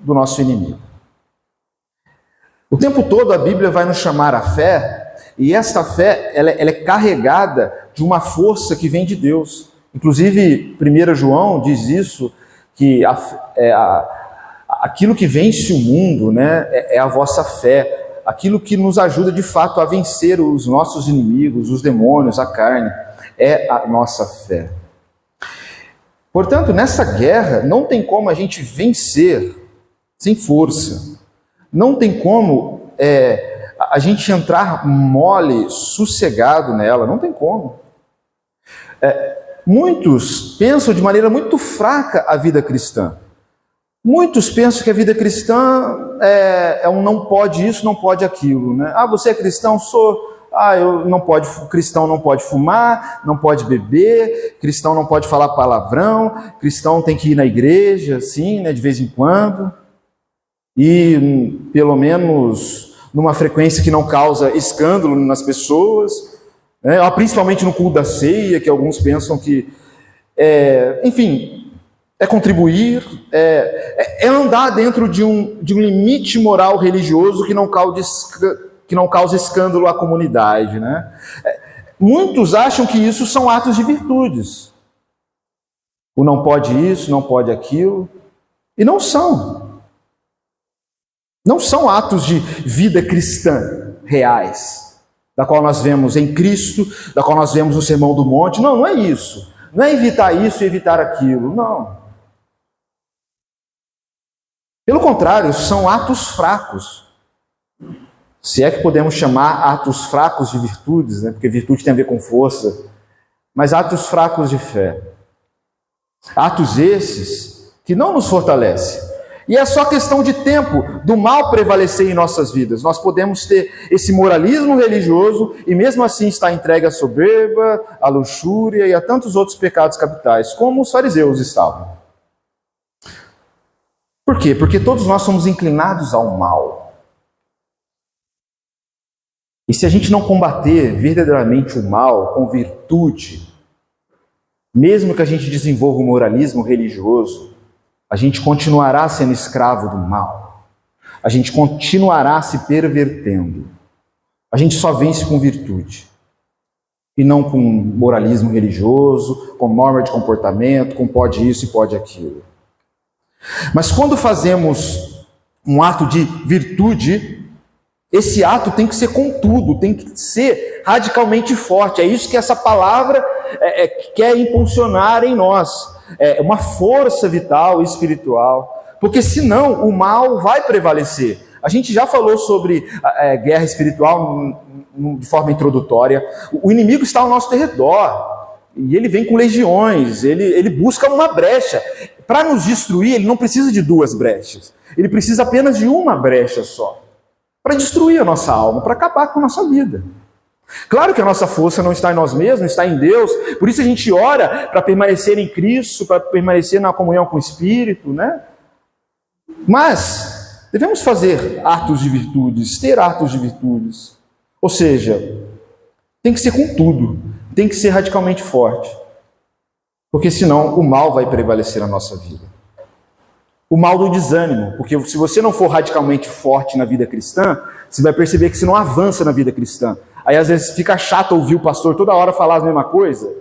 do nosso inimigo. O tempo todo a Bíblia vai nos chamar à fé, e esta fé ela é carregada de uma força que vem de Deus. Inclusive, 1 João diz isso, que aquilo que vence o mundo, né, é a vossa fé, aquilo que nos ajuda de fato a vencer os nossos inimigos, os demônios, a carne, é a nossa fé. Portanto, nessa guerra não tem como a gente vencer sem força, não tem como a gente entrar mole, sossegado nela, não tem como. Muitos pensam de maneira muito fraca a vida cristã. Muitos pensam que a vida cristã é um não pode isso, não pode aquilo, né? Ah, você é cristão? Sou. Ah, cristão não pode fumar, não pode beber, cristão não pode falar palavrão, cristão tem que ir na igreja, assim, né, de vez em quando, e pelo menos numa frequência que não causa escândalo nas pessoas, né, principalmente no culto da ceia, que alguns pensam que, enfim, é contribuir, é andar dentro de um limite moral religioso que não causa escândalo à comunidade, né? Muitos acham que isso são atos de virtudes. O não pode isso, não pode aquilo. E não são. Não são atos de vida cristã reais, da qual nós vemos em Cristo, da qual nós vemos no Sermão do Monte. Não, não é isso. Não é evitar isso e evitar aquilo. Não. Pelo contrário, são atos fracos. Se é que podemos chamar atos fracos de virtudes, né? Porque virtude tem a ver com força, mas atos fracos de fé. Atos esses que não nos fortalecem. E é só questão de tempo do mal prevalecer em nossas vidas. Nós podemos ter esse moralismo religioso e mesmo assim estar entregue à soberba, à luxúria e a tantos outros pecados capitais, como os fariseus estavam. Por quê? Porque todos nós somos inclinados ao mal. E se a gente não combater verdadeiramente o mal com virtude, mesmo que a gente desenvolva o moralismo religioso, a gente continuará sendo escravo do mal. A gente continuará se pervertendo. A gente só vence com virtude. E não com moralismo religioso, com norma de comportamento, com pode isso e pode aquilo. Mas quando fazemos um ato de virtude, esse ato tem que ser com tudo, tem que ser radicalmente forte. É isso que essa palavra quer impulsionar em nós. É uma força vital e espiritual. Porque senão o mal vai prevalecer. A gente já falou sobre guerra espiritual de forma introdutória. O inimigo está ao nosso redor. E ele vem com legiões, ele busca uma brecha. Para nos destruir, ele não precisa de duas brechas. Ele precisa apenas de uma brecha só. Para destruir a nossa alma, para acabar com a nossa vida. Claro que a nossa força não está em nós mesmos, está em Deus, por isso a gente ora para permanecer em Cristo, para permanecer na comunhão com o Espírito, né? Mas devemos fazer atos de virtudes, ter atos de virtudes. Ou seja, tem que ser com tudo, tem que ser radicalmente forte, porque senão o mal vai prevalecer na nossa vida. O mal do desânimo, porque se você não for radicalmente forte na vida cristã, você vai perceber que você não avança na vida cristã. Aí às vezes fica chato ouvir o pastor toda hora falar a mesma coisa.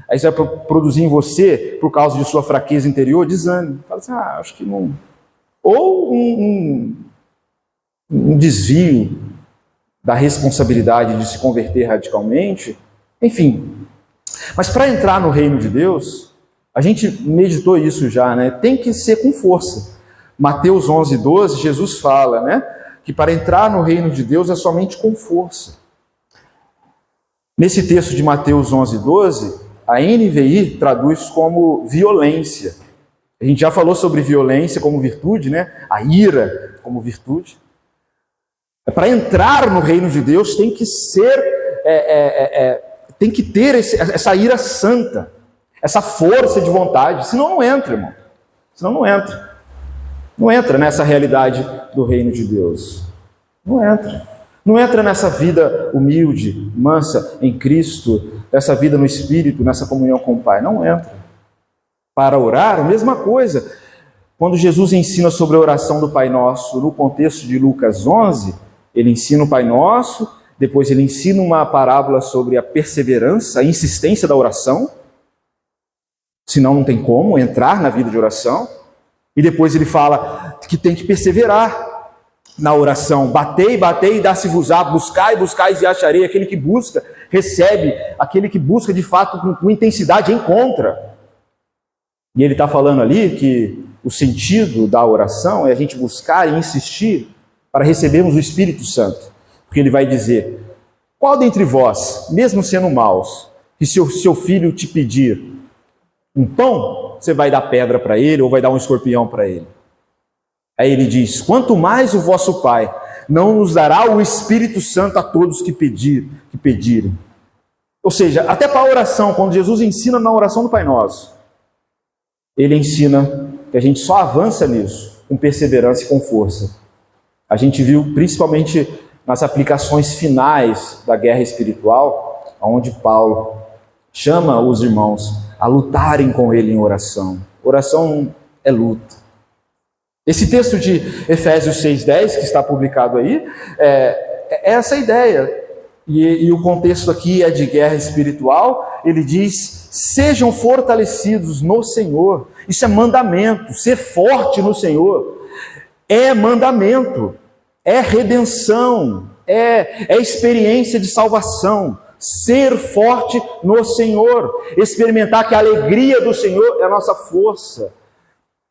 Aí isso vai produzir em você, por causa de sua fraqueza interior, desânimo. Fala assim, acho que não... Ou um desvio da responsabilidade de se converter radicalmente. Enfim, mas para entrar no reino de Deus... A gente meditou isso já, né? Tem que ser com força. Mateus 11:12, Jesus fala, né? Que para entrar no reino de Deus é somente com força. Nesse texto de Mateus 11:12, a NVI traduz como violência. A gente já falou sobre violência como virtude, né? A ira como virtude. Para entrar no reino de Deus tem que ser, tem que ter essa ira santa. Essa força de vontade, senão não entra, irmão. Senão não entra. Não entra nessa realidade do reino de Deus. Não entra. Não entra nessa vida humilde, mansa em Cristo, nessa vida no Espírito, nessa comunhão com o Pai. Não entra. Para orar, a mesma coisa. Quando Jesus ensina sobre a oração do Pai Nosso no contexto de Lucas 11, ele ensina o Pai Nosso, depois ele ensina uma parábola sobre a perseverança, a insistência da oração, senão não tem como entrar na vida de oração, e depois ele fala que tem que perseverar na oração. Batei, batei e dá-se-vos-á, buscai, buscais e acharei. Aquele que busca, recebe. Aquele que busca, de fato, com intensidade, encontra. E ele está falando ali que o sentido da oração é a gente buscar e insistir para recebermos o Espírito Santo. Porque ele vai dizer, qual dentre vós, mesmo sendo maus, que se o seu filho te pedir um pão, você vai dar pedra para ele ou vai dar um escorpião para ele? Aí ele diz, quanto mais o vosso Pai não nos dará o Espírito Santo a todos que pedirem. Ou seja, até para a oração, quando Jesus ensina na oração do Pai Nosso, ele ensina que a gente só avança nisso com perseverança e com força. A gente viu principalmente nas aplicações finais da guerra espiritual, onde Paulo chama os irmãos a lutarem com ele em oração. Oração é luta. Esse texto de Efésios 6,10, que está publicado aí, é essa ideia. E o contexto aqui é de guerra espiritual. Ele diz, sejam fortalecidos no Senhor. Isso é mandamento, ser forte no Senhor. É mandamento, é redenção, é experiência de salvação. Ser forte no Senhor, experimentar que a alegria do Senhor é a nossa força,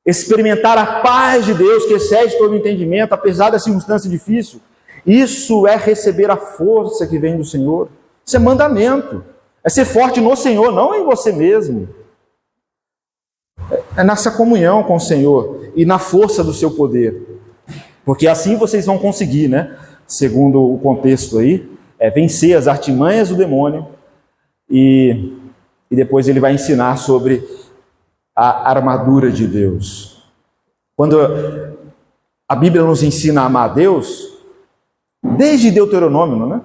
experimentar a paz de Deus que excede todo entendimento, apesar da circunstância difícil. Isso é receber a força que vem do Senhor. Isso é mandamento, é ser forte no Senhor, não em você mesmo. É nessa comunhão com o Senhor e na força do seu poder, porque assim vocês vão conseguir, né? Segundo o contexto aí, vencer as artimanhas do demônio, e depois ele vai ensinar sobre a armadura de Deus. Quando a Bíblia nos ensina a amar a Deus, desde Deuteronômio, né?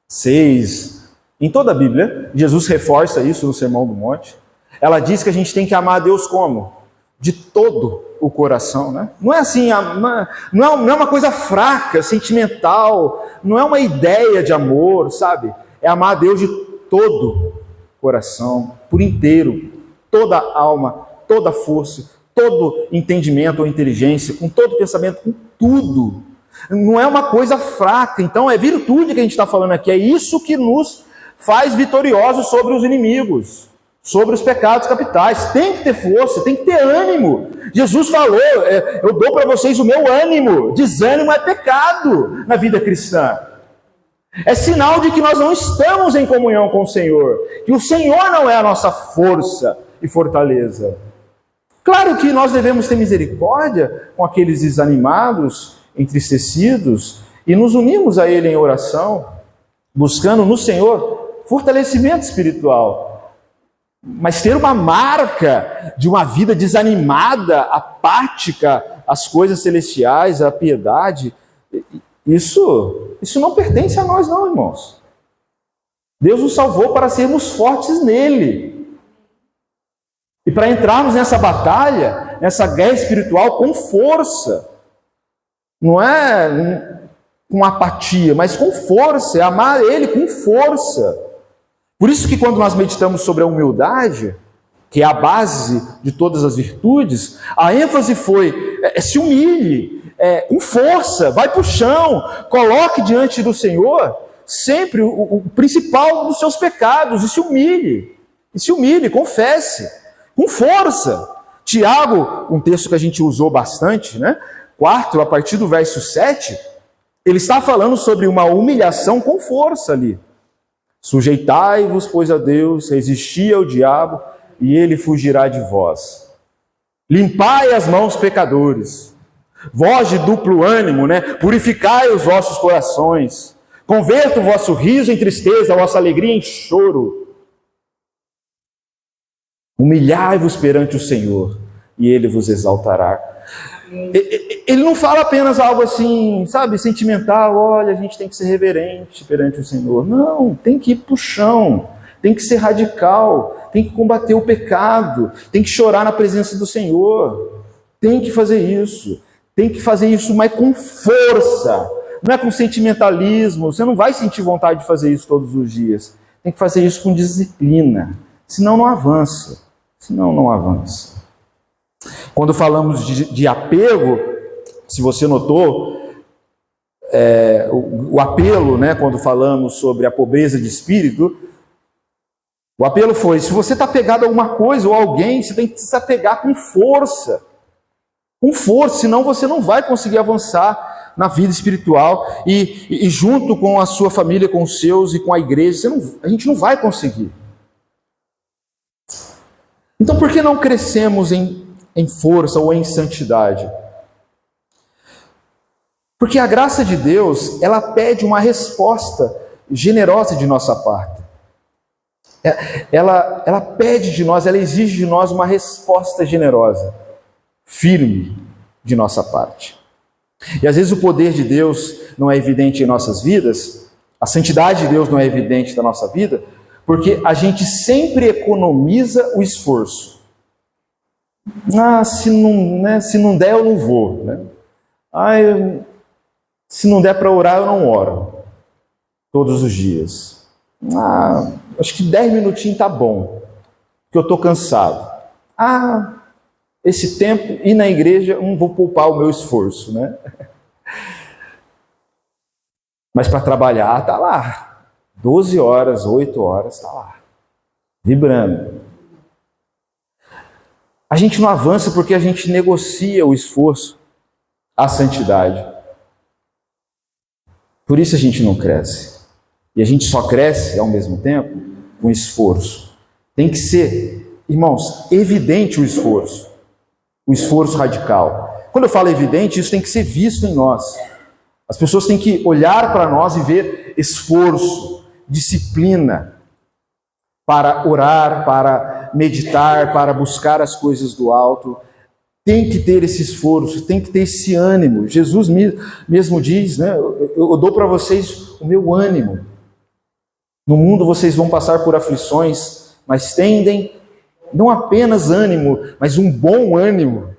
6, em toda a Bíblia, Jesus reforça isso no Sermão do Monte. Ela diz que a gente tem que amar a Deus como? De todo o coração, né? Não é assim, não é uma coisa fraca, sentimental, não é uma ideia de amor, sabe? É amar a Deus de todo o coração, por inteiro, toda a alma, toda a força, todo entendimento ou inteligência, com todo pensamento, com tudo. Não é uma coisa fraca, então é virtude que a gente está falando aqui, é isso que nos faz vitoriosos sobre os inimigos, sobre os pecados capitais. Tem que ter força, tem que ter ânimo. Jesus falou, eu dou para vocês o meu ânimo. Desânimo é pecado na vida cristã. É sinal de que nós não estamos em comunhão com o Senhor, que o Senhor não é a nossa força e fortaleza. Claro que nós devemos ter misericórdia com aqueles desanimados, entristecidos, e nos unimos a Ele em oração, buscando no Senhor fortalecimento espiritual. Mas ter uma marca de uma vida desanimada, apática às coisas celestiais, à piedade, isso não pertence a nós não, irmãos. Deus nos salvou para sermos fortes nele. E para entrarmos nessa batalha, nessa guerra espiritual com força. Não é com apatia, mas com força, é amar Ele com força. Por isso que quando nós meditamos sobre a humildade, que é a base de todas as virtudes, a ênfase foi, se humilhe, com força, vai para o chão, coloque diante do Senhor sempre o principal dos seus pecados, e se humilhe, confesse, com força. Tiago, um texto que a gente usou bastante, né? 4, a partir do verso 7, ele está falando sobre uma humilhação com força ali. Sujeitai-vos, pois, a Deus, resisti ao diabo, e ele fugirá de vós. Limpai as mãos, pecadores. Vós de duplo ânimo, né? Purificai os vossos corações. Converta o vosso riso em tristeza, a vossa alegria em choro. Humilhai-vos perante o Senhor, e Ele vos exaltará. Ele não fala apenas algo assim, sabe, sentimental, olha, a gente tem que ser reverente perante o Senhor. Não, tem que ir para o chão, tem que ser radical, tem que combater o pecado, tem que chorar na presença do Senhor. Tem que fazer isso. Tem que fazer isso, mas com força. Não é com sentimentalismo. Você não vai sentir vontade de fazer isso todos os dias. Tem que fazer isso com disciplina. Senão não avança. Senão não avança. Quando falamos de apego, se você notou, o apelo, né, quando falamos sobre a pobreza de espírito, o apelo foi, se você está apegado a alguma coisa ou a alguém, você tem que se apegar com força. Com força, senão você não vai conseguir avançar na vida espiritual e junto com a sua família, com os seus e com a igreja, a gente não vai conseguir. Então por que não crescemos em força ou em santidade? Porque a graça de Deus, ela pede uma resposta generosa de nossa parte. Ela pede de nós, ela exige de nós uma resposta generosa, firme de nossa parte. E às vezes o poder de Deus não é evidente em nossas vidas, a santidade de Deus não é evidente na nossa vida, porque a gente sempre economiza o esforço. Se não der eu não vou, né? Se não der para orar eu não oro todos os dias. Acho que 10 minutinhos tá bom, porque eu estou cansado. Esse tempo, ir na igreja, eu não vou poupar o meu esforço, né? Mas para trabalhar, tá lá. 12 horas, 8 horas, tá lá. Vibrando. A gente não avança porque a gente negocia o esforço, a santidade. Por isso a gente não cresce. E a gente só cresce, ao mesmo tempo, com esforço. Tem que ser, irmãos, evidente o esforço radical. Quando eu falo evidente, isso tem que ser visto em nós. As pessoas têm que olhar para nós e ver esforço, disciplina, para orar, para meditar, para buscar as coisas do alto. Tem que ter esse esforço, tem que ter esse ânimo. Jesus mesmo diz, né? Eu dou para vocês o meu ânimo. No mundo vocês vão passar por aflições, mas tendem não apenas ânimo, mas um bom ânimo.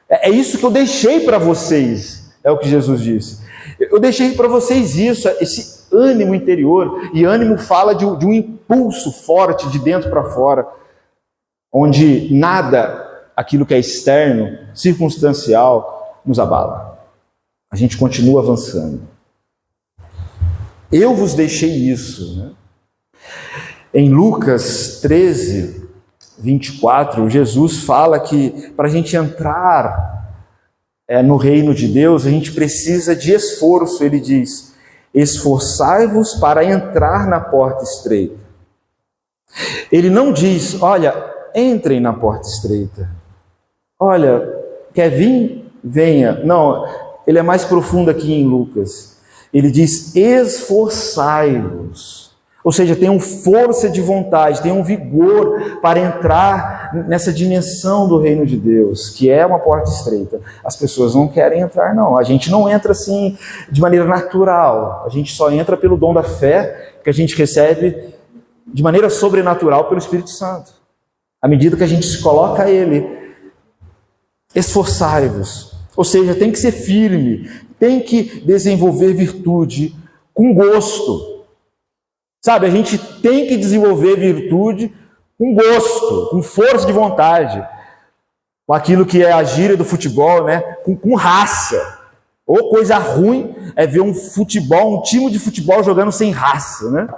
É isso que eu deixei para vocês, é o que Jesus disse. Eu deixei para vocês isso, esse ânimo interior. E ânimo fala de um impulso forte de dentro para fora, onde nada, aquilo que é externo, circunstancial, nos abala. A gente continua avançando. Eu vos deixei isso, né? Em Lucas 13, 24, Jesus fala que para a gente entrar no reino de Deus, a gente precisa de esforço. Ele diz, esforçai-vos para entrar na porta estreita. Ele não diz, olha, entrem na porta estreita. Olha, quer vir? Venha. Não, ele é mais profundo aqui em Lucas. Ele diz, esforçai-vos. Ou seja, tenham força de vontade, tenham vigor para entrar nessa dimensão do reino de Deus, que é uma porta estreita. As pessoas não querem entrar, não. A gente não entra assim de maneira natural. A gente só entra pelo dom da fé que a gente recebe de maneira sobrenatural pelo Espírito Santo. À medida que a gente se coloca a Ele. Esforçai-vos. Ou seja, tem que ser firme, tem que desenvolver virtude com gosto. Sabe, a gente tem que desenvolver virtude com gosto, com força de vontade, com aquilo que é a gíria do futebol, né? Com raça. Ou coisa ruim é ver um time de futebol jogando sem raça, né?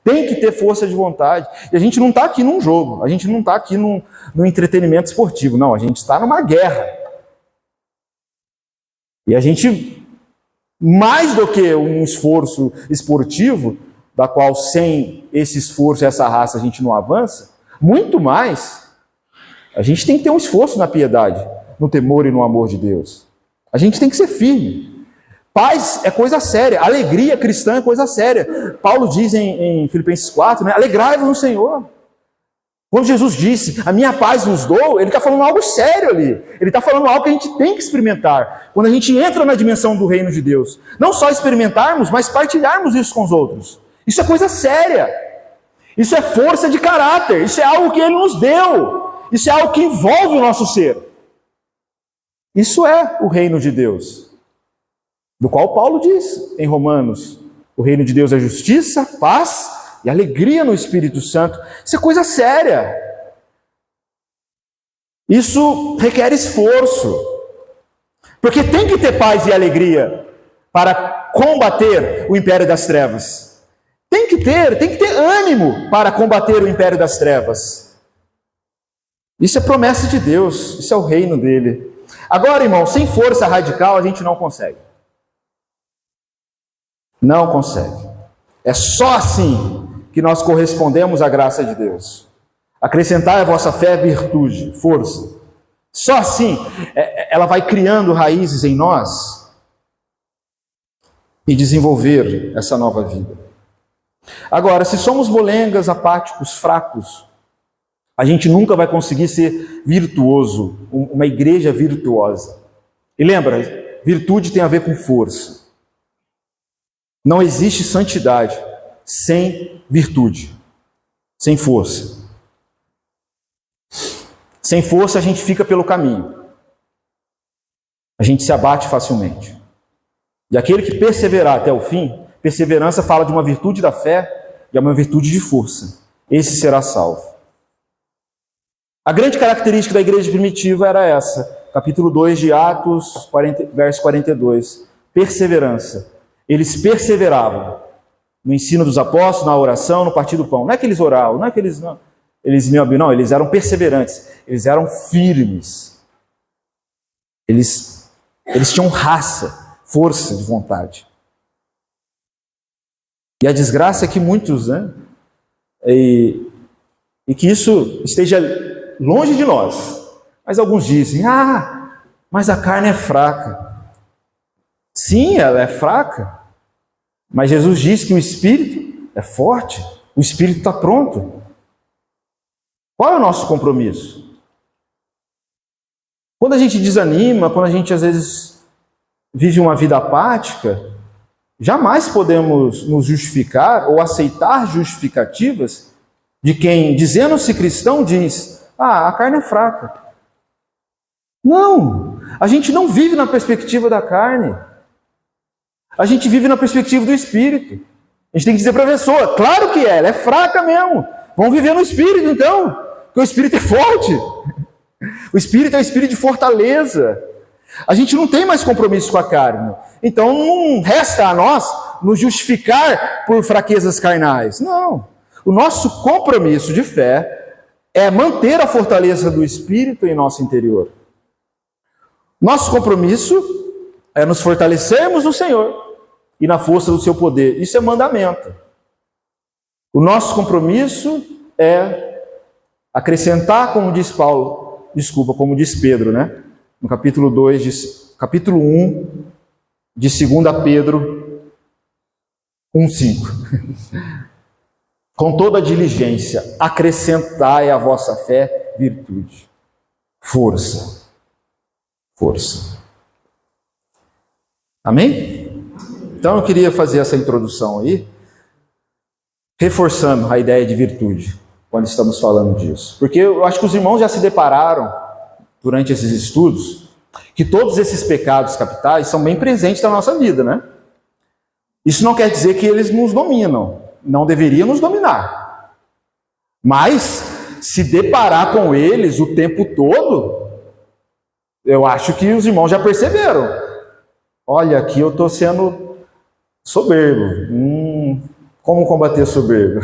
Tem que ter força de vontade. E a gente não está aqui num jogo, a gente não está aqui num entretenimento esportivo, não, a gente está numa guerra. E a gente, mais do que um esforço esportivo, da qual sem esse esforço e essa raça a gente não avança, muito mais, a gente tem que ter um esforço na piedade, no temor e no amor de Deus. A gente tem que ser firme. Paz é coisa séria, alegria cristã é coisa séria. Paulo diz em Filipenses 4, né? Alegrai-vos no Senhor. Quando Jesus disse, a minha paz vos dou, ele está falando algo sério ali. Ele está falando algo que a gente tem que experimentar. Quando a gente entra na dimensão do reino de Deus. Não só experimentarmos, mas partilharmos isso com os outros. Isso é coisa séria. Isso é força de caráter. Isso é algo que Ele nos deu. Isso é algo que envolve o nosso ser. Isso é o reino de Deus, do qual Paulo diz em Romanos: o reino de Deus é justiça, paz e alegria no Espírito Santo. Isso é coisa séria. Isso requer esforço, porque tem que ter paz e alegria para combater o império das trevas. Tem que ter ânimo para combater o império das trevas. Isso é promessa de Deus, isso é o reino dele. Agora, irmão, sem força radical a gente não consegue. Não consegue. É só assim que nós correspondemos à graça de Deus. Acrescentai a vossa fé virtude, força. Só assim ela vai criando raízes em nós e desenvolver essa nova vida. Agora, se somos molengas, apáticos, fracos, a gente nunca vai conseguir ser virtuoso, uma igreja virtuosa. E lembra, virtude tem a ver com força. Não existe santidade sem virtude, sem força. Sem força a gente fica pelo caminho. A gente se abate facilmente. E aquele que perseverar até o fim, perseverança fala de uma virtude da fé e é uma virtude de força. Esse será salvo. A grande característica da igreja primitiva era essa. Capítulo 2 de Atos, verso 42. Perseverança. Eles perseveravam no ensino dos apóstolos, na oração, no partir do pão. Não é que eles oravam, não é que eles eles eram perseverantes, eles eram firmes. Eles tinham raça, força de vontade. E a desgraça é que muitos, e que isso esteja longe de nós. Mas alguns dizem, mas a carne é fraca. Sim, ela é fraca. Mas Jesus diz que o Espírito é forte. O Espírito está pronto. Qual é o nosso compromisso? Quando a gente desanima, quando a gente às vezes vive uma vida apática, jamais podemos nos justificar ou aceitar justificativas de quem, dizendo-se cristão, diz: a carne é fraca. Não, a gente não vive na perspectiva da carne. A gente vive na perspectiva do Espírito. A gente tem que dizer para a pessoa: claro que ela é fraca mesmo. Vamos viver no Espírito então, porque o Espírito é forte. O Espírito é o Espírito de fortaleza. A gente não tem mais compromisso com a carne. Então não resta a nós nos justificar por fraquezas carnais. Não. O nosso compromisso de fé é manter a fortaleza do Espírito em nosso interior. Nosso compromisso é nos fortalecermos no Senhor e na força do seu poder. Isso é mandamento. O nosso compromisso é acrescentar, como diz como diz Pedro, no capítulo 1 de 2 Pedro 1:5. Com toda diligência, acrescentai à vossa fé virtude, força. Amém? Então eu queria fazer essa introdução aí, reforçando a ideia de virtude, quando estamos falando disso. Porque eu acho que os irmãos já se depararam, durante esses estudos, que todos esses pecados capitais são bem presentes na nossa vida, Isso não quer dizer que eles nos dominam, não deveriam nos dominar. Mas, se deparar com eles o tempo todo, eu acho que os irmãos já perceberam. Olha, aqui eu estou sendo soberbo. Como combater a soberba?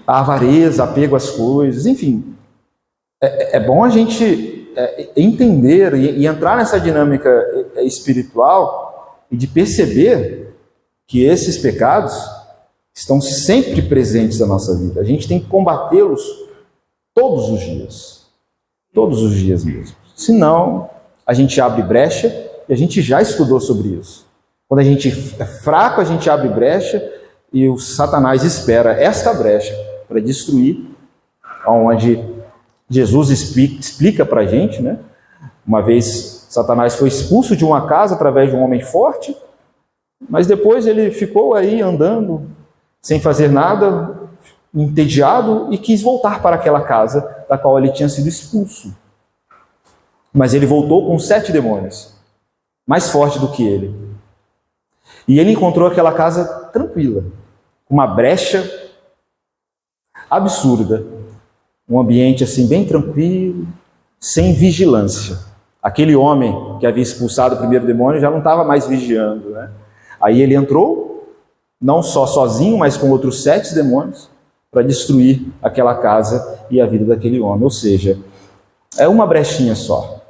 A avareza, apego às coisas, enfim. É bom a gente entender e entrar nessa dinâmica espiritual e de perceber que esses pecados estão sempre presentes na nossa vida. A gente tem que combatê-los todos os dias. Todos os dias mesmo. Senão, a gente abre brecha, e a gente já estudou sobre isso. Quando a gente é fraco, a gente abre brecha, e o Satanás espera esta brecha para destruir, onde Jesus explica para a gente, Uma vez Satanás foi expulso de uma casa através de um homem forte, mas depois ele ficou aí andando, sem fazer nada, entediado, e quis voltar para aquela casa da qual ele tinha sido expulso. Mas ele voltou com 7 demônios, mais forte do que ele. E ele encontrou aquela casa tranquila, uma brecha absurda, um ambiente assim bem tranquilo, sem vigilância. Aquele homem que havia expulsado o primeiro demônio já não estava mais vigiando, né? Aí ele entrou, não só sozinho, mas com outros 7 demônios, para destruir aquela casa e a vida daquele homem. Ou seja, é uma brechinha só.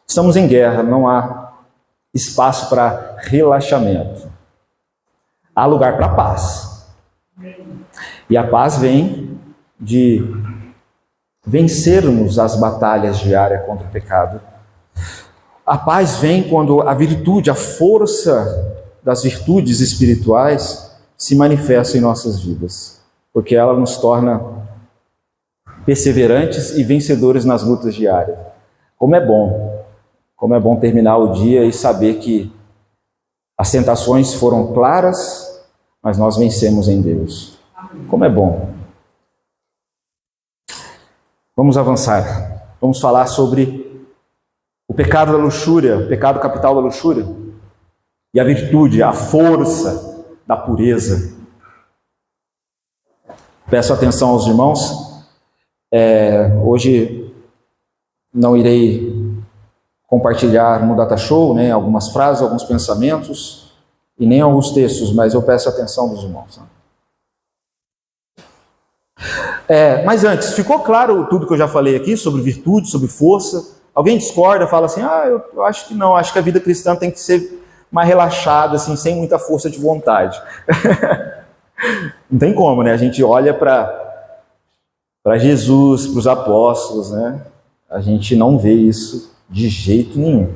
Estamos em guerra, não há espaço para relaxamento. Há lugar para paz. E a paz vem de vencermos as batalhas diárias contra o pecado. A paz vem quando a virtude, a força das virtudes espirituais se manifesta em nossas vidas, porque ela nos torna perseverantes e vencedores nas lutas diárias. Como é bom terminar o dia e saber que as tentações foram claras, mas nós vencemos em Deus. Como é bom. Vamos avançar. Vamos falar sobre o pecado da luxúria, o pecado capital da luxúria, e a virtude, a força da pureza. Peço atenção aos irmãos. Hoje não irei compartilhar no Data Show, né, algumas frases, alguns pensamentos, e nem alguns textos, mas eu peço atenção dos irmãos. Mas antes, ficou claro tudo que eu já falei aqui sobre virtude, sobre força? Alguém discorda, fala assim, eu acho que não, acho que a vida cristã tem que ser mais relaxada, assim, sem muita força de vontade. Não tem como, né? A gente olha para Jesus, para os apóstolos, né? A gente não vê isso de jeito nenhum.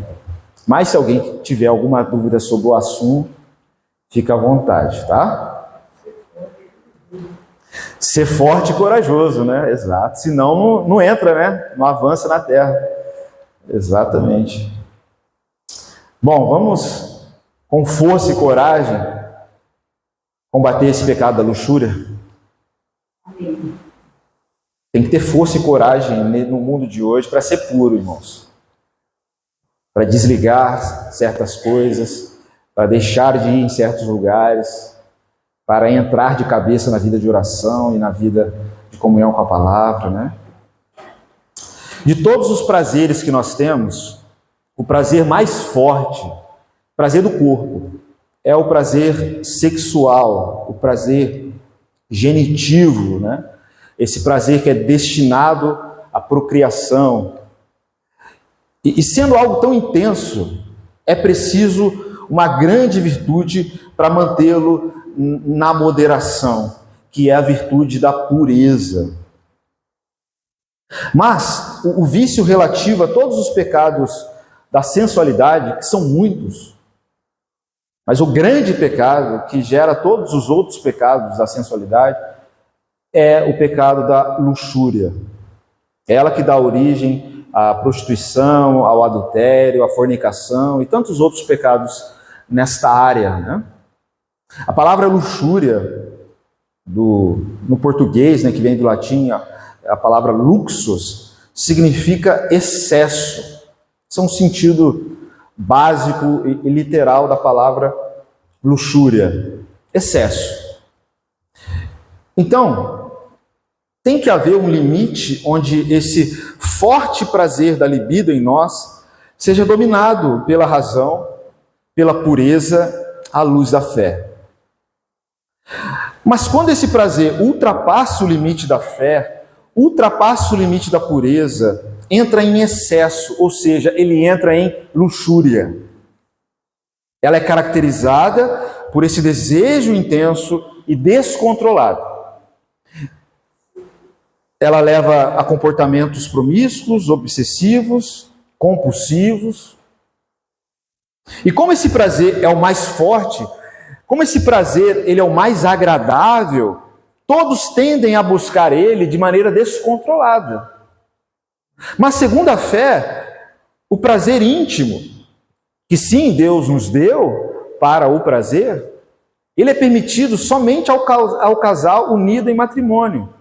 Mas se alguém tiver alguma dúvida sobre o assunto, fica à vontade, tá? Ser forte e corajoso, né? Exato. Senão não entra, né? Não avança na terra. Exatamente. Bom, vamos com força e coragem combater esse pecado da luxúria. Tem que ter força e coragem no mundo de hoje para ser puro, irmãos. Para desligar certas coisas, para deixar de ir em certos lugares, para entrar de cabeça na vida de oração e na vida de comunhão com a palavra, né? De todos os prazeres que nós temos, o prazer mais forte, prazer do corpo, é o prazer sexual, o prazer genitivo, né? Esse prazer que é destinado à procriação. E sendo algo tão intenso, é preciso uma grande virtude para mantê-lo na moderação, que é a virtude da pureza. Mas o vício relativo a todos os pecados da sensualidade, que são muitos, mas o grande pecado que gera todos os outros pecados da sensualidade é o pecado da luxúria. É ela que dá origem à prostituição, ao adultério, à fornicação e tantos outros pecados nesta área, né? A palavra luxúria, no português, né, que vem do latim, a palavra luxus, significa excesso. Esse é um sentido básico e literal da palavra luxúria, excesso. Então, tem que haver um limite onde esse forte prazer da libido em nós seja dominado pela razão, pela pureza, à luz da fé. Mas quando esse prazer ultrapassa o limite da fé, ultrapassa o limite da pureza, entra em excesso, ou seja, ele entra em luxúria. Ela é caracterizada por esse desejo intenso e descontrolado. Ela leva a comportamentos promíscuos, obsessivos, compulsivos. E como esse prazer é o mais forte, como esse prazer ele é o mais agradável, todos tendem a buscar ele de maneira descontrolada. Mas segundo a fé, o prazer íntimo, que sim, Deus nos deu para o prazer, ele é permitido somente ao casal unido em matrimônio.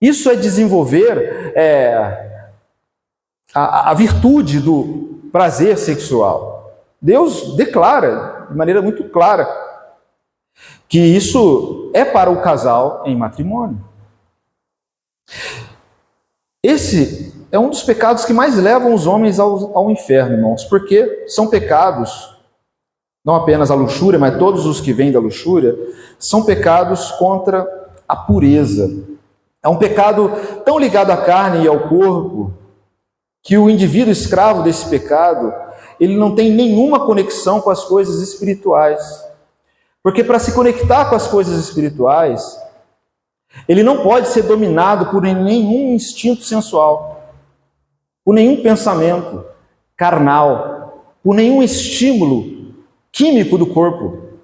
Isso é desenvolver a virtude do prazer sexual. Deus declara de maneira muito clara que isso é para o casal em matrimônio. Esse é um dos pecados que mais levam os homens ao inferno, irmãos, porque são pecados, não apenas a luxúria, mas todos os que vêm da luxúria, são pecados contra a pureza. É um pecado tão ligado à carne e ao corpo, que o indivíduo escravo desse pecado, ele não tem nenhuma conexão com as coisas espirituais. Porque para se conectar com as coisas espirituais, ele não pode ser dominado por nenhum instinto sensual, por nenhum pensamento carnal, por nenhum estímulo químico do corpo.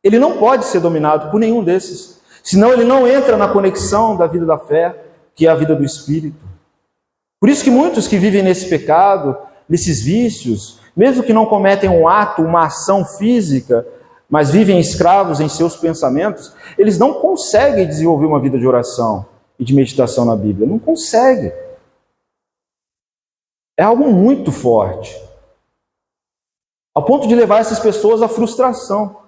Ele não pode ser dominado por nenhum desses, senão ele não entra na conexão da vida da fé, que é a vida do Espírito. Por isso que muitos que vivem nesse pecado, nesses vícios, mesmo que não cometem um ato, uma ação física, mas vivem escravos em seus pensamentos, eles não conseguem desenvolver uma vida de oração e de meditação na Bíblia. Não conseguem. É algo muito forte. Ao ponto de levar essas pessoas à frustração.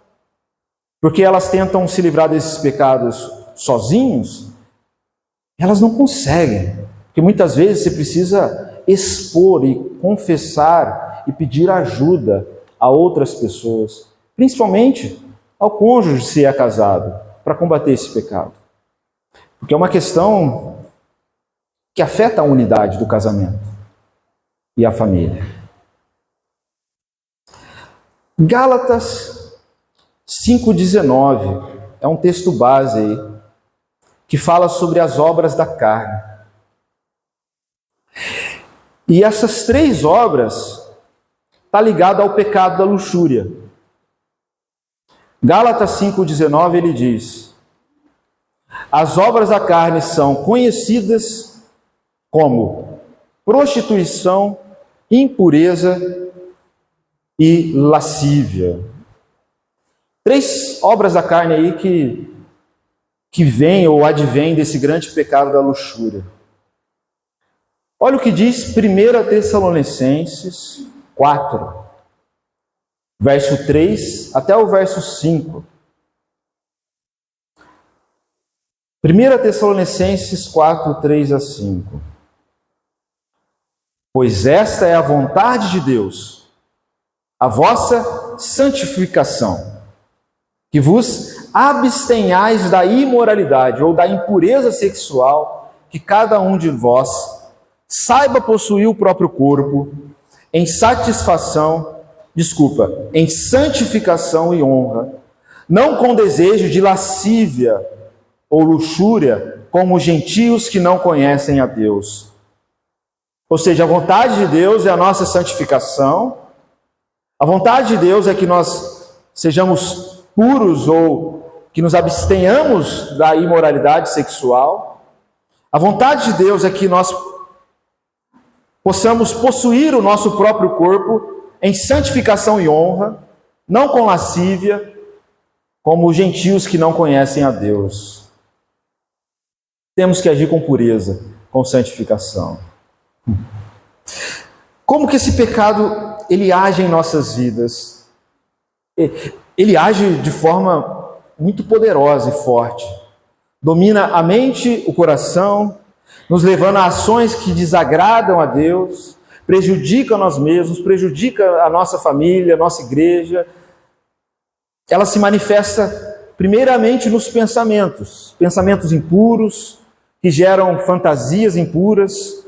Porque elas tentam se livrar desses pecados sozinhos, elas não conseguem. Porque muitas vezes você precisa expor e confessar e pedir ajuda a outras pessoas, principalmente ao cônjuge se é casado, para combater esse pecado. Porque é uma questão que afeta a unidade do casamento e a família. Gálatas 5,19 é um texto base aí, que fala sobre as obras da carne. E essas três obras estão ligadas ao pecado da luxúria. Gálatas 5,19 ele diz: as obras da carne são conhecidas como prostituição, impureza e lascívia. Três obras da carne aí que vêm ou advêm desse grande pecado da luxúria. Olha o que diz 1 Tessalonicenses 4, verso 3 até o verso 5. 1 Tessalonicenses 4, 3 a 5. Pois esta é a vontade de Deus, a vossa santificação, que vos abstenhais da imoralidade ou da impureza sexual, que cada um de vós saiba possuir o próprio corpo em santificação e honra, não com desejo de lascívia ou luxúria, como os gentios que não conhecem a Deus. Ou seja, a vontade de Deus é a nossa santificação, a vontade de Deus é que nós sejamos puros ou que nos abstenhamos da imoralidade sexual. A vontade de Deus é que nós possamos possuir o nosso próprio corpo em santificação e honra, não com lascívia, como os gentios que não conhecem a Deus. Temos que agir com pureza, com santificação. Como que esse pecado ele age em nossas vidas? Ele age de forma muito poderosa e forte. Domina a mente, o coração, nos levando a ações que desagradam a Deus, prejudicam a nós mesmos, prejudicam a nossa família, a nossa igreja. Ela se manifesta primeiramente nos pensamentos, pensamentos impuros, que geram fantasias impuras,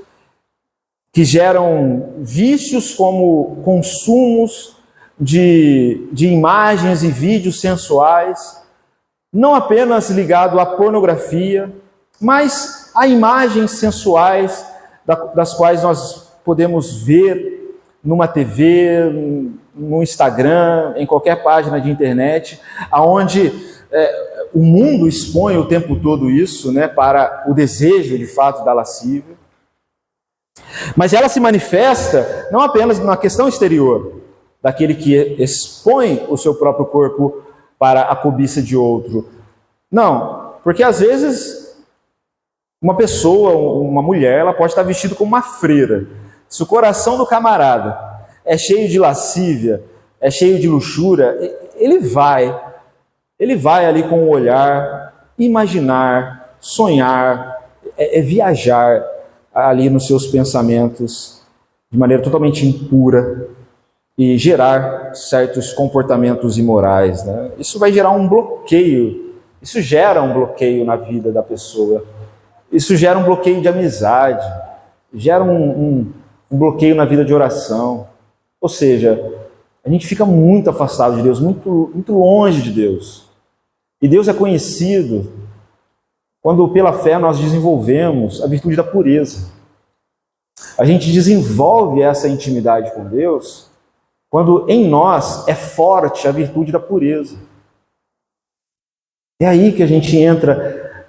que geram vícios como consumos de imagens e vídeos sensuais, não apenas ligado à pornografia, mas a imagens sensuais das quais nós podemos ver numa TV, no Instagram, em qualquer página de internet, aonde o mundo expõe o tempo todo isso, né, para o desejo de fato da lascívia. Mas ela se manifesta não apenas na questão exterior, daquele que expõe o seu próprio corpo para a cobiça de outro. Não, porque às vezes uma pessoa, uma mulher, ela pode estar vestida como uma freira, Se o coração do camarada é cheio de lascívia, é cheio de luxúria, ele vai ali com o olhar, imaginar, sonhar, viajar ali nos seus pensamentos de maneira totalmente impura e gerar certos comportamentos imorais, né? Isso vai gerar um bloqueio, isso gera um bloqueio na vida da pessoa, isso gera um bloqueio de amizade, gera um bloqueio na vida de oração, ou seja, a gente fica muito afastado de Deus, muito, muito longe de Deus. E Deus é conhecido quando pela fé nós desenvolvemos a virtude da pureza. A gente desenvolve essa intimidade com Deus quando em nós é forte a virtude da pureza. É aí que a gente entra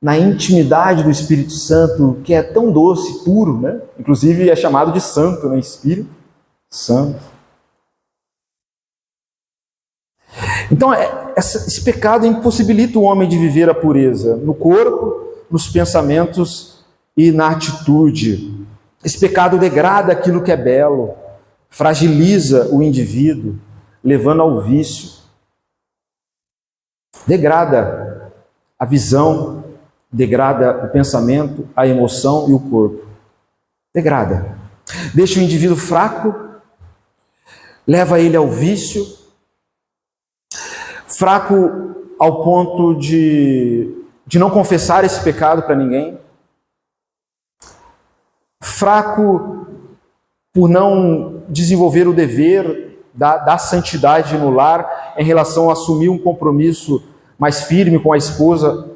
na intimidade do Espírito Santo, que é tão doce, puro, né? Inclusive é chamado de santo, né? Espírito Santo. Então, esse pecado impossibilita o homem de viver a pureza no corpo, nos pensamentos e na atitude. Esse pecado degrada aquilo que é belo, fragiliza o indivíduo, levando ao vício. Degrada a visão, degrada o pensamento, a emoção e o corpo. Degrada. Deixa o indivíduo fraco, leva ele ao vício, fraco ao ponto de não confessar esse pecado para ninguém, fraco por não desenvolver o dever da santidade no lar em relação a assumir um compromisso mais firme com a esposa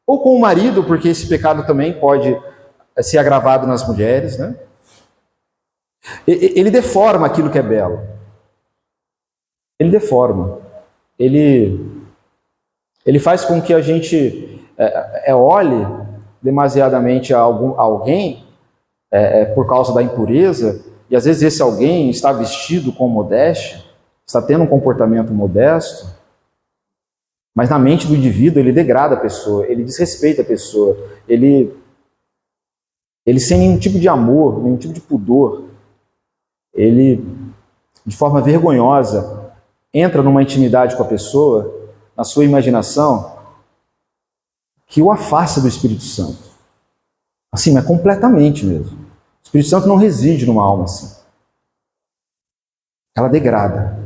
ou com o marido, porque esse pecado também pode ser agravado nas mulheres, né? Ele deforma aquilo que é belo. Ele deforma. Ele faz com que a gente olhe demasiadamente a alguém por causa da impureza, e às vezes esse alguém está vestido com modéstia, está tendo um comportamento modesto, mas na mente do indivíduo ele degrada a pessoa, ele desrespeita a pessoa, ele sem nenhum tipo de amor, nenhum tipo de pudor, ele de forma vergonhosa entra numa intimidade com a pessoa, na sua imaginação, que o afasta do Espírito Santo. Assim, mas completamente mesmo. O Espírito Santo não reside numa alma assim. Ela degrada,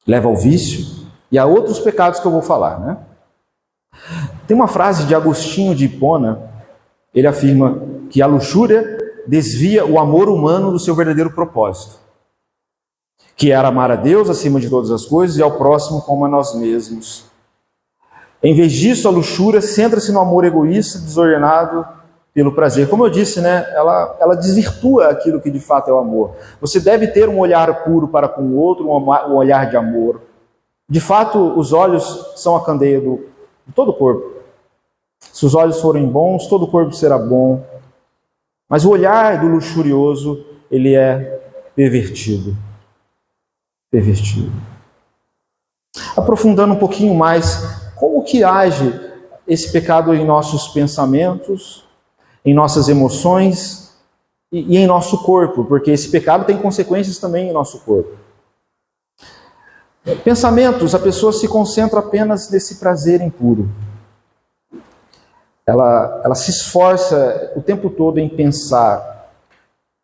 leva ao vício e a outros pecados que eu vou falar, né? Tem uma frase de Agostinho de Hipona, ele afirma que a luxúria desvia o amor humano do seu verdadeiro propósito, que era amar a Deus acima de todas as coisas e ao próximo como a nós mesmos. Em vez disso, a luxúria centra-se no amor egoísta, desordenado pelo prazer. Como eu disse, né, ela desvirtua aquilo que de fato é o amor. Você deve ter um olhar puro para com o outro, um olhar de amor. De fato, os olhos são a candeia de todo o corpo. Se os olhos forem bons, todo o corpo será bom. Mas o olhar do luxurioso, ele é pervertido. Pervertido. Aprofundando um pouquinho mais, como que age esse pecado em nossos pensamentos, em nossas emoções e em nosso corpo? Porque esse pecado tem consequências também em nosso corpo. Pensamentos, a pessoa se concentra apenas nesse prazer impuro. Ela se esforça o tempo todo em pensar.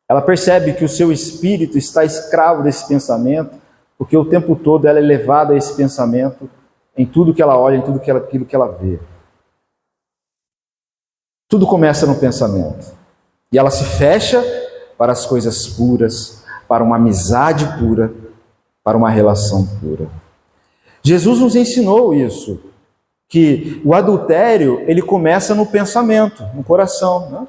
Ela percebe que o seu espírito está escravo desse pensamento, porque o tempo todo ela é levada a esse pensamento em tudo que ela olha, em tudo aquilo que ela vê. Tudo começa no pensamento. E ela se fecha para as coisas puras, para uma amizade pura, para uma relação pura. Jesus nos ensinou isso, que o adultério, ele começa no pensamento, no coração, né?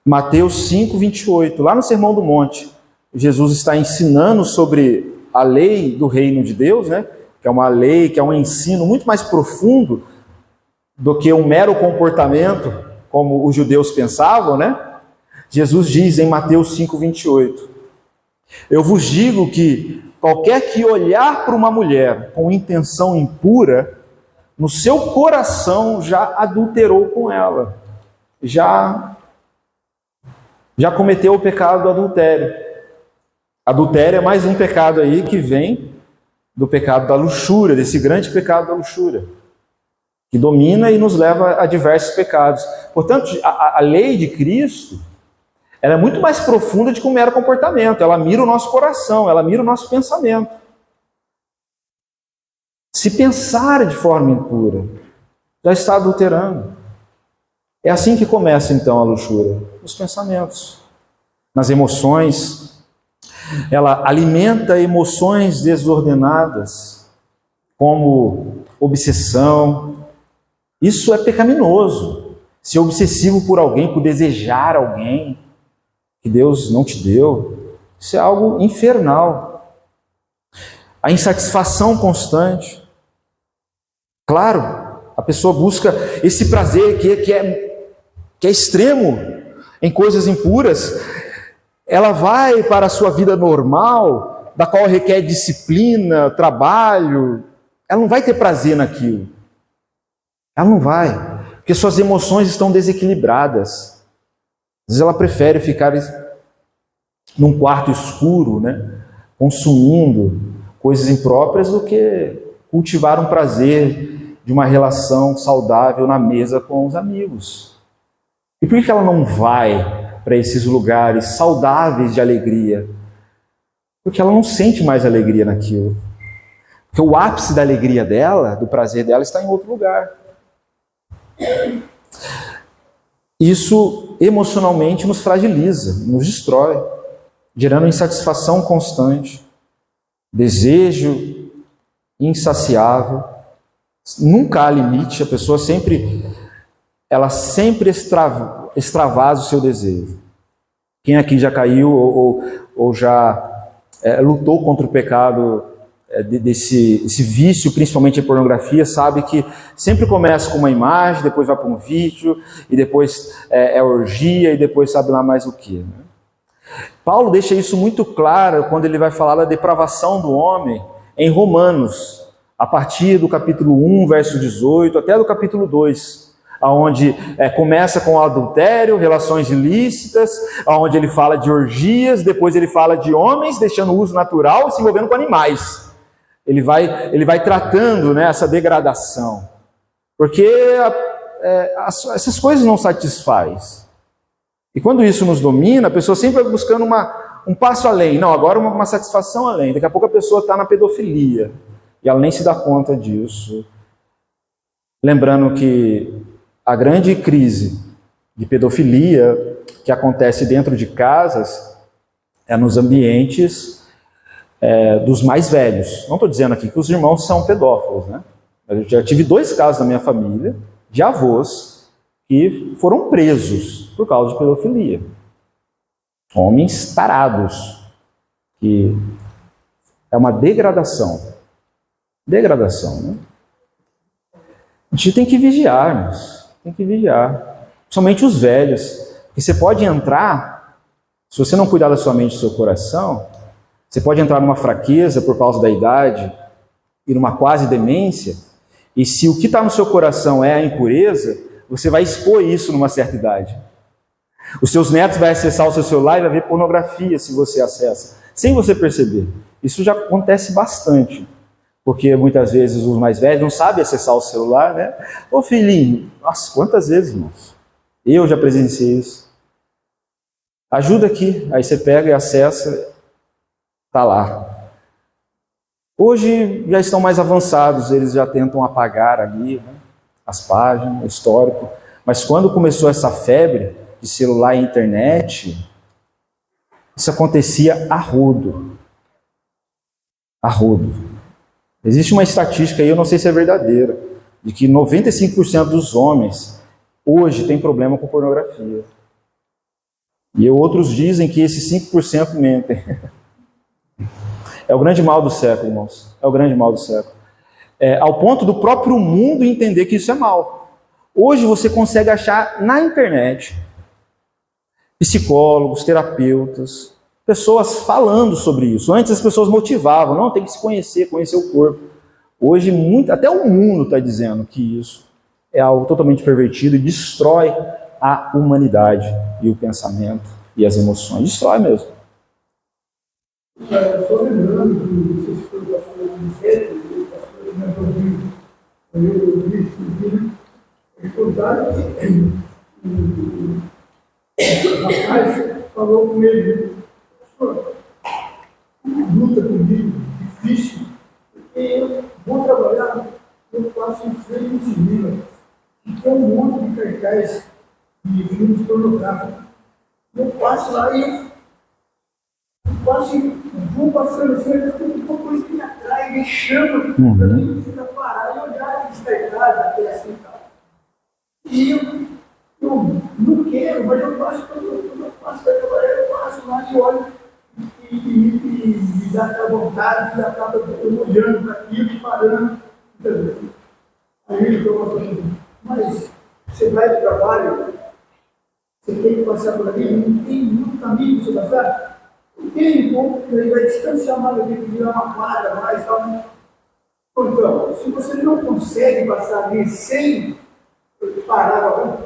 Mateus 5, 28, lá no Sermão do Monte, Jesus está ensinando sobre a lei do reino de Deus, né? Que é uma lei, que é um ensino muito mais profundo do que um mero comportamento, como os judeus pensavam, né? Jesus diz em Mateus 5, 28, eu vos digo que qualquer que olhar para uma mulher com intenção impura, no seu coração já adulterou com ela, já já cometeu o pecado do adultério. Adultério é mais um pecado aí que vem do pecado da luxúria, desse grande pecado da luxúria, que domina e nos leva a diversos pecados. Portanto, a lei de Cristo, ela é muito mais profunda do que um mero comportamento. Ela mira o nosso coração, ela mira o nosso pensamento. Se pensar de forma impura, já está adulterando. É assim que começa então a luxúria, nos pensamentos, nas emoções. Ela alimenta emoções desordenadas, como obsessão. Isso é pecaminoso. Ser obsessivo por alguém, por desejar alguém que Deus não te deu, isso é algo infernal. A insatisfação constante. Claro, a pessoa busca esse prazer que é extremo em coisas impuras. Ela vai para a sua vida normal, da qual requer disciplina, trabalho. Ela não vai ter prazer naquilo. Ela não vai, porque suas emoções estão desequilibradas. Às vezes ela prefere ficar num quarto escuro, né, consumindo coisas impróprias, do que cultivar um prazer de uma relação saudável na mesa com os amigos. E por que ela não vai para esses lugares saudáveis de alegria? Porque ela não sente mais alegria naquilo. Porque o ápice da alegria dela, do prazer dela, está em outro lugar. Isso emocionalmente nos fragiliza, nos destrói, gerando insatisfação constante, desejo insaciável. Nunca há limite, a pessoa sempre extravasa o seu desejo. Quem aqui já caiu ou já lutou contra o pecado desse vício, principalmente a pornografia, sabe que sempre começa com uma imagem, depois vai para um vídeo, e depois é orgia, e depois sabe lá mais o que. Né? Paulo deixa isso muito claro quando ele vai falar da depravação do homem em Romanos, a partir do capítulo 1, verso 18, até do capítulo 2, onde começa com o adultério, relações ilícitas, onde ele fala de orgias, depois ele fala de homens deixando o uso natural e se envolvendo com animais. Ele vai tratando, né, essa degradação, porque essas coisas não satisfazem. E quando isso nos domina, a pessoa sempre vai buscando um passo além. Não, agora uma satisfação além. Daqui a pouco a pessoa está na pedofilia e ela nem se dá conta disso. Lembrando que a grande crise de pedofilia que acontece dentro de casas é nos ambientes dos mais velhos. Não estou dizendo aqui que os irmãos são pedófilos, né? Eu já tive 2 casos na minha família de avós que foram presos por causa de pedofilia. Homens tarados, que é uma degradação. Degradação, né? A gente tem que vigiar, mas tem que vigiar. Somente os velhos. Porque você pode entrar, se você não cuidar da sua mente e do seu coração, você pode entrar numa fraqueza por causa da idade e numa quase demência, e se o que está no seu coração é a impureza, você vai expor isso numa certa idade. Os seus netos vão acessar o seu celular e vai ver pornografia se você acessa, sem você perceber. Isso já acontece bastante, porque muitas vezes os mais velhos não sabem acessar o celular, né? Ô filhinho, nossa, quantas vezes, irmãos? Eu já presenciei isso. Ajuda aqui, aí você pega e acessa, está lá. Hoje já estão mais avançados, eles já tentam apagar ali, né, as páginas, o histórico. Mas quando começou essa febre de celular e internet, isso acontecia a rodo. A rodo. Existe uma estatística aí, eu não sei se é verdadeira, de que 95% dos homens hoje têm problema com pornografia. E outros dizem que esses 5% mentem. É o grande mal do século, irmãos. É o grande mal do século. Ao ponto do próprio mundo entender que isso é mal. Hoje você consegue achar na internet psicólogos, terapeutas, pessoas falando sobre isso. Antes as pessoas motivavam, não, tem que se conhecer o corpo. Hoje até o mundo está dizendo que isso é algo totalmente pervertido e destrói a humanidade e o pensamento e as emoções. Destrói mesmo. Só lembrando que vocês foram pastor de Vicente, o pastor de Antônio, eu vi, ele contaram que o rapaz falou com ele, pastor, luta comigo, difícil, porque eu vou trabalhar, eu faço um freio em civil, e tem um monte de cartaz de filmes pornográficos. Eu passo lá e eu vou passando assim, mas tem uma coisa que me atrai, me chama, para mim fica parado e olhar aqueles cartazes até assim e tal. E eu não quero, mas eu passo, quando eu passo para trabalhar, eu passo lá e olho e me dá aquela vontade, e acaba eu olhando para aquilo e parando. Aí ele falou assim, mas você vai para o trabalho, você tem que passar por ali, não tem muito caminho para você passar? Não tem, ele vai distanciar mais, tem que virar uma quadra mais, tal. Então, se você não consegue passar ali sem parar,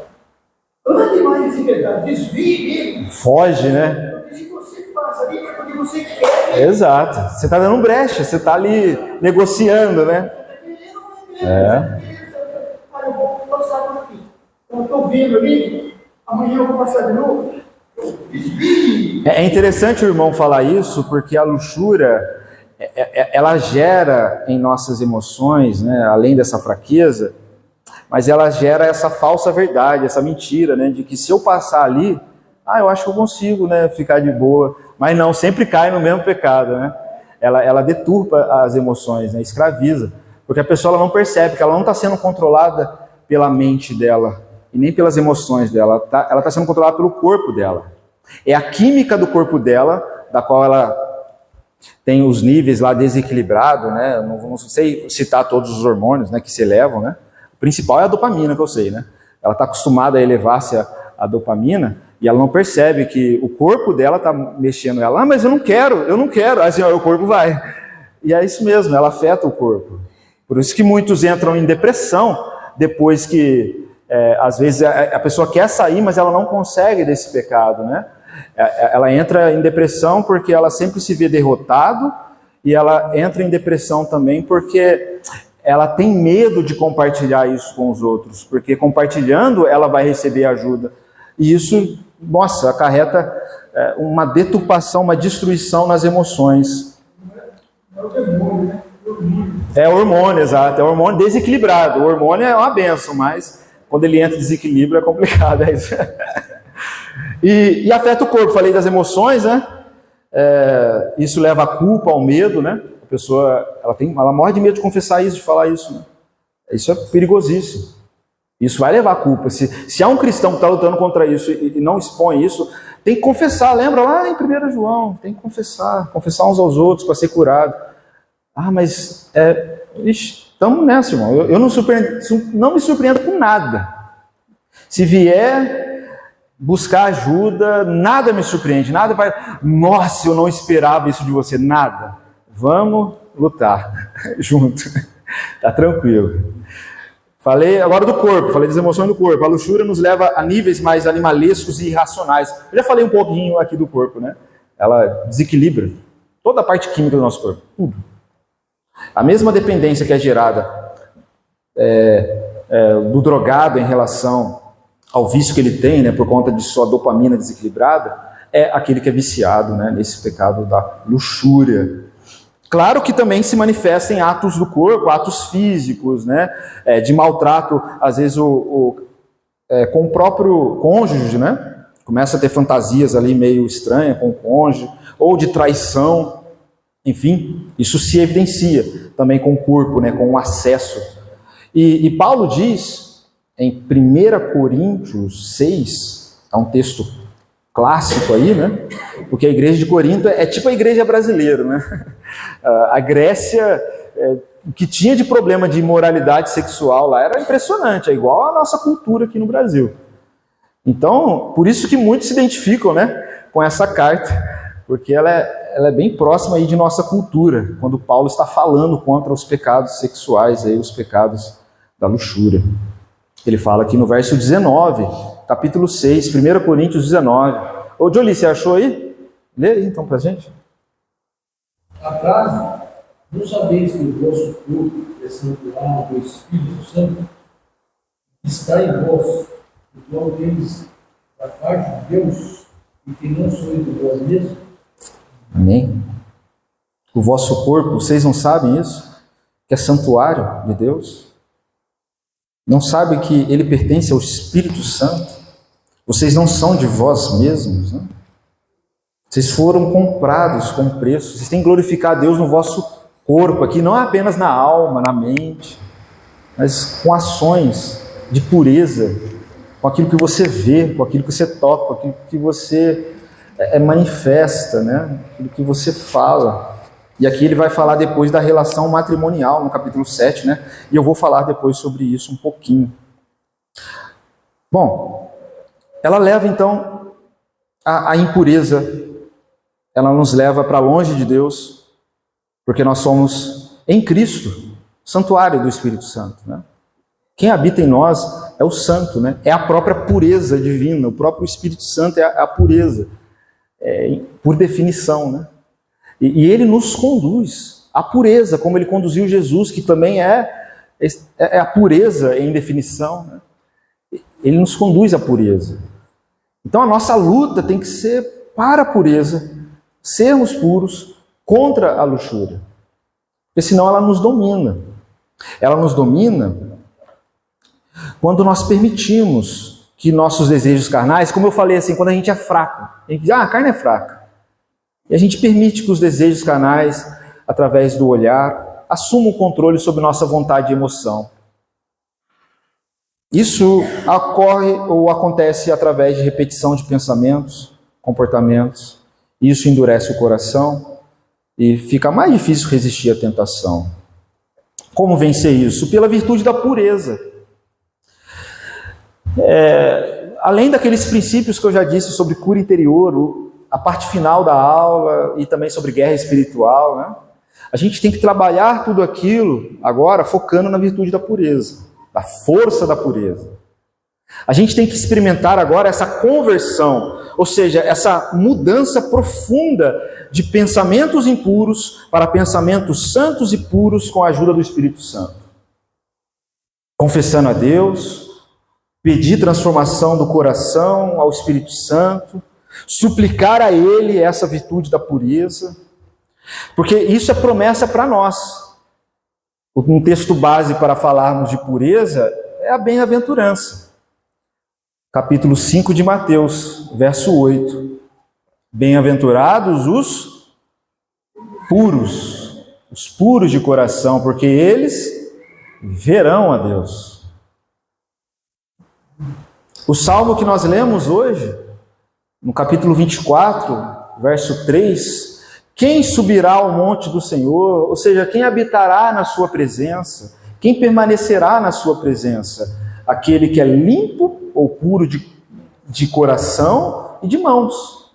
ande mais em verdade, desvie dele. Foge, né? Porque se você passa ali, é porque você quer. Exato. Você está dando brecha, você está ali negociando, né? Eu vou passar por aqui. Então, eu estou vendo ali, amanhã eu vou passar de novo. É interessante o irmão falar isso, porque a luxúria, ela gera em nossas emoções, né, além dessa fraqueza, mas ela gera essa falsa verdade, essa mentira, né, de que se eu passar ali, eu acho que eu consigo, né, ficar de boa. Mas não, sempre cai no mesmo pecado, né? Ela deturpa as emoções, né, escraviza, porque a pessoa ela não percebe que ela não está sendo controlada pela mente dela e nem pelas emoções dela, ela está sendo controlada pelo corpo dela. É a química do corpo dela, da qual ela tem os níveis lá desequilibrados, né? Não sei citar todos os hormônios, né, que se elevam, né? O principal é a dopamina, que eu sei, né? Ela está acostumada a elevar-se a dopamina e ela não percebe que o corpo dela está mexendo ela. Mas eu não quero. Assim, o corpo vai. E é isso mesmo, ela afeta o corpo. Por isso que muitos entram em depressão depois que, às vezes, a pessoa quer sair, mas ela não consegue desse pecado, né? Ela entra em depressão porque ela sempre se vê derrotado e ela entra em depressão também porque ela tem medo de compartilhar isso com os outros, porque compartilhando ela vai receber ajuda. E isso, nossa, acarreta uma deturpação, uma destruição nas emoções. É o demônio, né? É o hormônio, exato. É o hormônio desequilibrado. O hormônio é uma benção, mas quando ele entra em desequilíbrio é complicado. É isso. E afeta o corpo. Falei das emoções, né? Isso leva à culpa, ao medo, né? A pessoa ela morre de medo de confessar isso, de falar isso. Né? Isso é perigosíssimo. Isso vai levar à culpa. Se há um cristão que está lutando contra isso e não expõe isso, tem que confessar. Lembra lá em 1 João? Tem que confessar uns aos outros para ser curado. Mas estamos nessa, irmão. Eu não me surpreendo com nada. Se vier buscar ajuda, nada me surpreende, nada vai... Nossa, eu não esperava isso de você, nada. Vamos lutar junto. Tá tranquilo. Falei agora do corpo, falei das emoções do corpo. A luxúria nos leva a níveis mais animalescos e irracionais. Eu já falei um pouquinho aqui do corpo, né? Ela desequilibra toda a parte química do nosso corpo, tudo. A mesma dependência que é gerada do drogado em relação ao vício que ele tem, né, por conta de sua dopamina desequilibrada, é aquele que é viciado, né, nesse pecado da luxúria. Claro que também se manifesta em atos do corpo, atos físicos, né, de maltrato, às vezes com o próprio cônjuge, né, começa a ter fantasias ali meio estranhas com o cônjuge, ou de traição. Enfim, isso se evidencia também com o corpo, né, com o acesso. E Paulo diz, em 1 Coríntios 6, é um texto clássico aí, né? Porque a igreja de Corinto é tipo a igreja brasileira, né? A Grécia, o que tinha de problema de imoralidade sexual lá era impressionante, é igual a nossa cultura aqui no Brasil. Então, por isso que muitos se identificam, né, com essa carta, porque ela é bem próxima aí de nossa cultura, quando Paulo está falando contra os pecados sexuais, aí, os pecados da luxúria. Ele fala aqui no verso 19, capítulo 6, 1 Coríntios 19, Ô, Jolie, você achou aí? Lê aí então pra gente. Acaso, não sabeis que o vosso corpo é santuário do Espírito Santo, que está em vós, o qual tendes da parte de Deus, e que não sois de vós mesmos? Amém? O vosso corpo, vocês não sabem isso? Que é santuário de Deus? Não sabem que ele pertence ao Espírito Santo? Vocês não são de vós mesmos, né? Vocês foram comprados com preço. Vocês têm que glorificar a Deus no vosso corpo aqui, não apenas na alma, na mente, mas com ações de pureza, com aquilo que você vê, com aquilo que você toca, com aquilo que você manifesta, né? Aquilo que você fala. E aqui ele vai falar depois da relação matrimonial, no capítulo 7, né? E eu vou falar depois sobre isso um pouquinho. Bom, ela leva então a impureza, ela nos leva para longe de Deus, porque nós somos em Cristo, santuário do Espírito Santo, né? Quem habita em nós é o santo, né? É a própria pureza divina, o próprio Espírito Santo é a pureza, por definição, né? E ele nos conduz à pureza, como ele conduziu Jesus, que também é a pureza em definição, né? Ele nos conduz à pureza. Então a nossa luta tem que ser para a pureza, sermos puros contra a luxúria, porque senão ela nos domina. Ela nos domina quando nós permitimos que nossos desejos carnais, como eu falei assim, quando a gente é fraco, a gente diz, a carne é fraca, e a gente permite que os desejos carnais, através do olhar, assumam o controle sobre nossa vontade e emoção. Isso ocorre ou acontece através de repetição de pensamentos, comportamentos. Isso endurece o coração e fica mais difícil resistir à tentação. Como vencer isso? Pela virtude da pureza. Além daqueles princípios que eu já disse sobre cura interior, a parte final da aula e também sobre guerra espiritual, né? A gente tem que trabalhar tudo aquilo agora focando na virtude da pureza, da força da pureza. A gente tem que experimentar agora essa conversão, ou seja, essa mudança profunda de pensamentos impuros para pensamentos santos e puros com a ajuda do Espírito Santo. Confessando a Deus, pedir transformação do coração ao Espírito Santo, suplicar a Ele essa virtude da pureza, porque isso é promessa para nós. Um texto base para falarmos de pureza é a bem-aventurança. Capítulo 5 de Mateus, verso 8. Bem-aventurados os puros de coração, porque eles verão a Deus. O salmo que nós lemos hoje, no capítulo 24, verso 3, quem subirá ao monte do Senhor, ou seja, quem habitará na sua presença, quem permanecerá na sua presença? Aquele que é limpo ou puro de coração e de mãos,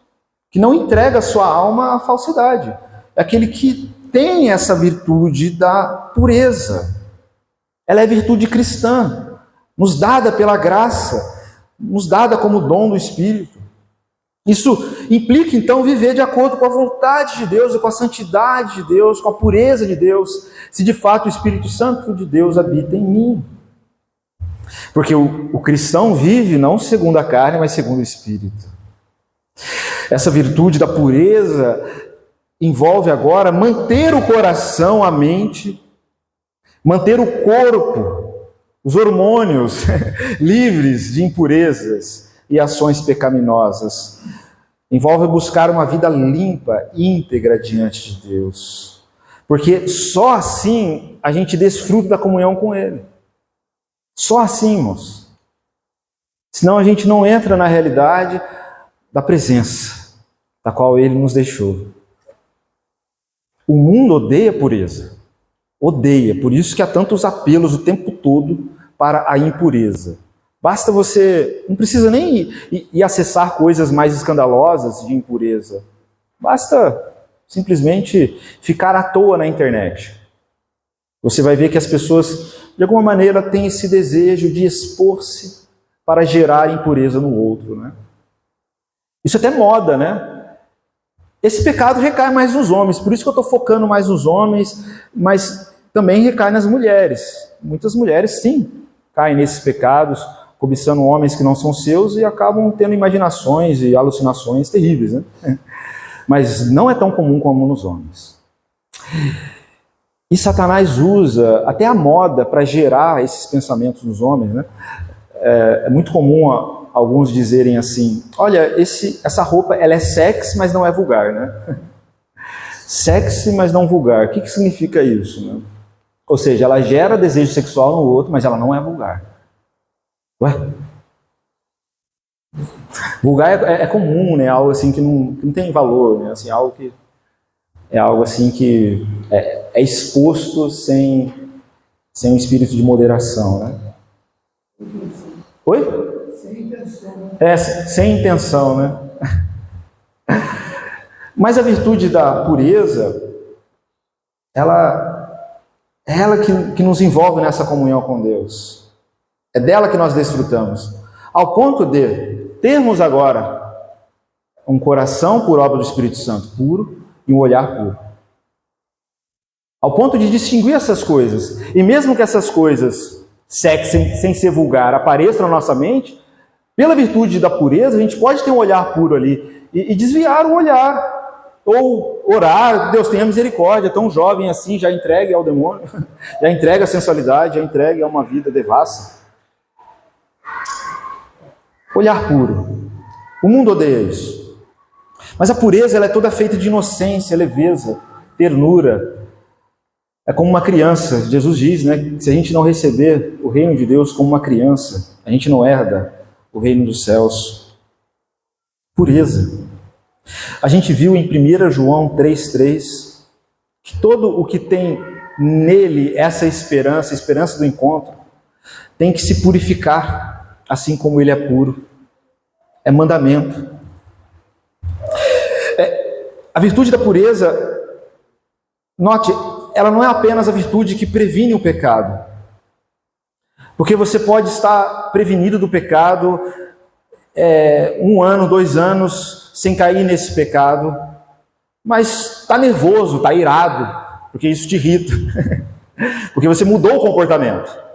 que não entrega a sua alma à falsidade. É aquele que tem essa virtude da pureza. Ela é virtude cristã, nos dada pela graça, nos dada como dom do Espírito. Isso implica, então, viver de acordo com a vontade de Deus, com a santidade de Deus, com a pureza de Deus, se de fato o Espírito Santo de Deus habita em mim. Porque o cristão vive não segundo a carne, mas segundo o Espírito. Essa virtude da pureza envolve agora manter o coração, a mente, manter o corpo, os hormônios livres de impurezas e ações pecaminosas. Envolve buscar uma vida limpa, íntegra diante de Deus. Porque só assim a gente desfruta da comunhão com Ele. Só assim, irmãos. Senão a gente não entra na realidade da presença, da qual Ele nos deixou. O mundo odeia a pureza. Odeia. Por isso que há tantos apelos o tempo todo para a impureza. Basta você, não precisa nem ir acessar coisas mais escandalosas de impureza. Basta simplesmente ficar à toa na internet. Você vai ver que as pessoas, de alguma maneira, têm esse desejo de expor-se para gerar impureza no outro, né? Isso até é moda, né? Esse pecado recai mais nos homens, por isso que eu estou focando mais nos homens, mas também recai nas mulheres. Muitas mulheres, sim, caem nesses pecados, cobiçando homens que não são seus e acabam tendo imaginações e alucinações terríveis, né? Mas não é tão comum como nos homens. E Satanás usa até a moda para gerar esses pensamentos nos homens, né? É muito comum alguns dizerem assim: olha, essa roupa ela é sexy, mas não é vulgar, né? Sexy, mas não vulgar. O que significa isso, né? Ou seja, ela gera desejo sexual no outro, mas ela não é vulgar. Ué? Vulgar é comum, né? Algo assim que não tem valor, né? Assim, algo que é algo assim que é exposto sem um espírito de moderação, né? Oi? Sem intenção. Sem intenção, né? Mas a virtude da pureza, é ela que nos envolve nessa comunhão com Deus. É dela que nós desfrutamos. Ao ponto de termos agora um coração por obra do Espírito Santo puro e um olhar puro. Ao ponto de distinguir essas coisas. E mesmo que essas coisas, sem ser vulgar, apareçam na nossa mente, pela virtude da pureza, a gente pode ter um olhar puro ali e desviar o olhar. Ou orar, Deus tenha misericórdia, tão jovem assim, já entregue ao demônio, já entregue à sensualidade, já entregue a uma vida devassa. Olhar puro. O mundo odeia isso. Mas a pureza ela é toda feita de inocência, leveza, ternura. É como uma criança. Jesus diz, né, que se a gente não receber o reino de Deus como uma criança, a gente não herda o reino dos céus. Pureza. A gente viu em 1 João 3,3 que todo o que tem nele essa esperança, a esperança do encontro, tem que se purificar, assim como ele é puro. É mandamento. A virtude da pureza, note, ela não é apenas a virtude que previne o pecado. Porque você pode estar prevenido do pecado 1 ano, 2 anos, sem cair nesse pecado, mas está nervoso, está irado, porque isso te irrita, porque você mudou o comportamento.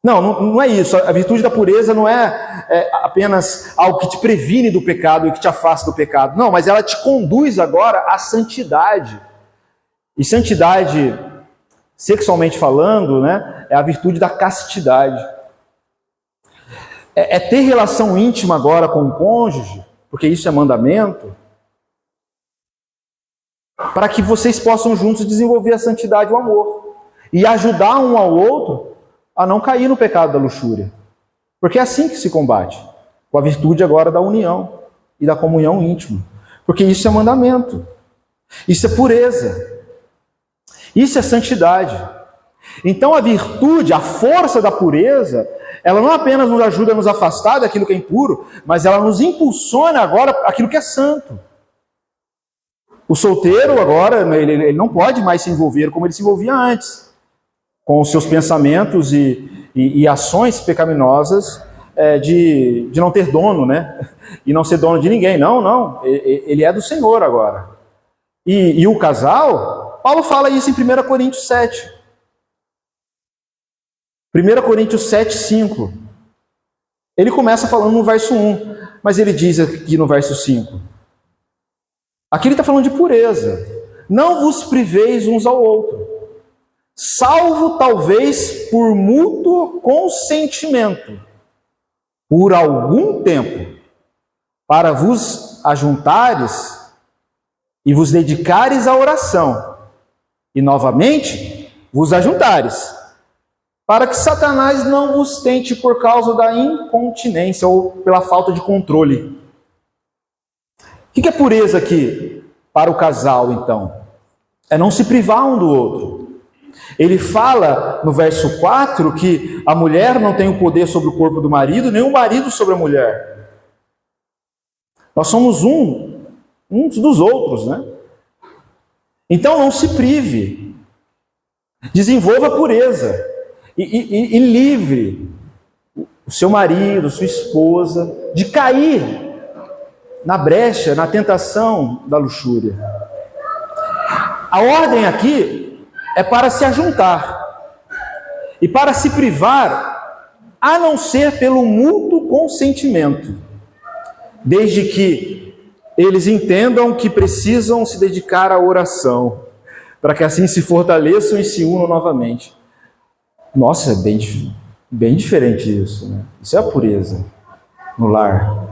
Não é isso. A virtude da pureza não é apenas algo que te previne do pecado e que te afasta do pecado. Não, mas ela te conduz agora à santidade. E santidade, sexualmente falando, né, é a virtude da castidade. É ter relação íntima agora com o cônjuge, porque isso é mandamento, para que vocês possam juntos desenvolver a santidade e o amor, e ajudar um ao outro a não cair no pecado da luxúria. Porque é assim que se combate, com a virtude agora da união e da comunhão íntima. Porque isso é mandamento, isso é pureza, isso é santidade. Então a virtude, a força da pureza, ela não apenas nos ajuda a nos afastar daquilo que é impuro, mas ela nos impulsiona agora aquilo que é santo. O solteiro agora, ele não pode mais se envolver como ele se envolvia antes, com os seus pensamentos e ações pecaminosas de não ter dono, né? E não ser dono de ninguém. Não, ele é do Senhor agora. E o casal, Paulo fala isso em 1 Coríntios 7. 1 Coríntios 7, 5. Ele começa falando no verso 1, mas ele diz aqui no verso 5. Aqui ele está falando de pureza. Não vos priveis uns ao outro, salvo talvez por mútuo consentimento, por algum tempo, para vos ajuntares e vos dedicares à oração, e novamente vos ajuntares, para que Satanás não vos tente por causa da incontinência ou pela falta de controle. O que é pureza aqui para o casal, então? É não se privar um do outro. Ele fala no verso 4 que a mulher não tem o poder sobre o corpo do marido, nem o marido sobre a mulher. Nós somos uns dos outros, né? Então não se prive. Desenvolva a pureza. E livre o seu marido, sua esposa, de cair na brecha, na tentação da luxúria. A ordem aqui é para se ajuntar e para se privar, a não ser pelo mútuo consentimento, desde que eles entendam que precisam se dedicar à oração, para que assim se fortaleçam e se unam novamente. Nossa, é bem diferente isso, né? Isso é a pureza no lar.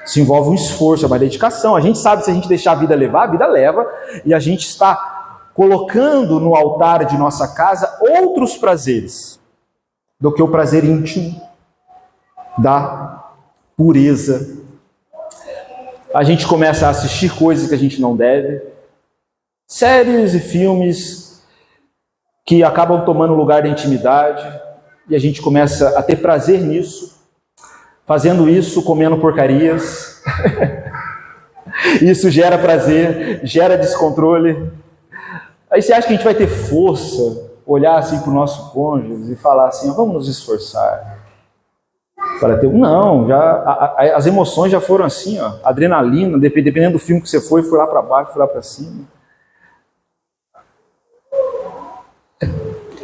Isso envolve um esforço, uma dedicação. A gente sabe que se a gente deixar a vida levar, a vida leva, e a gente está colocando no altar de nossa casa outros prazeres do que o prazer íntimo da pureza. A gente começa a assistir coisas que a gente não deve, séries e filmes que acabam tomando lugar da intimidade, e a gente começa a ter prazer nisso, fazendo isso, comendo porcarias. Isso gera prazer, gera descontrole. Aí você acha que a gente vai ter força, olhar assim para o nosso cônjuge e falar assim, vamos nos esforçar para ter... Não, as emoções já foram assim, ó, adrenalina, dependendo do filme que você foi lá para baixo, foi lá para cima.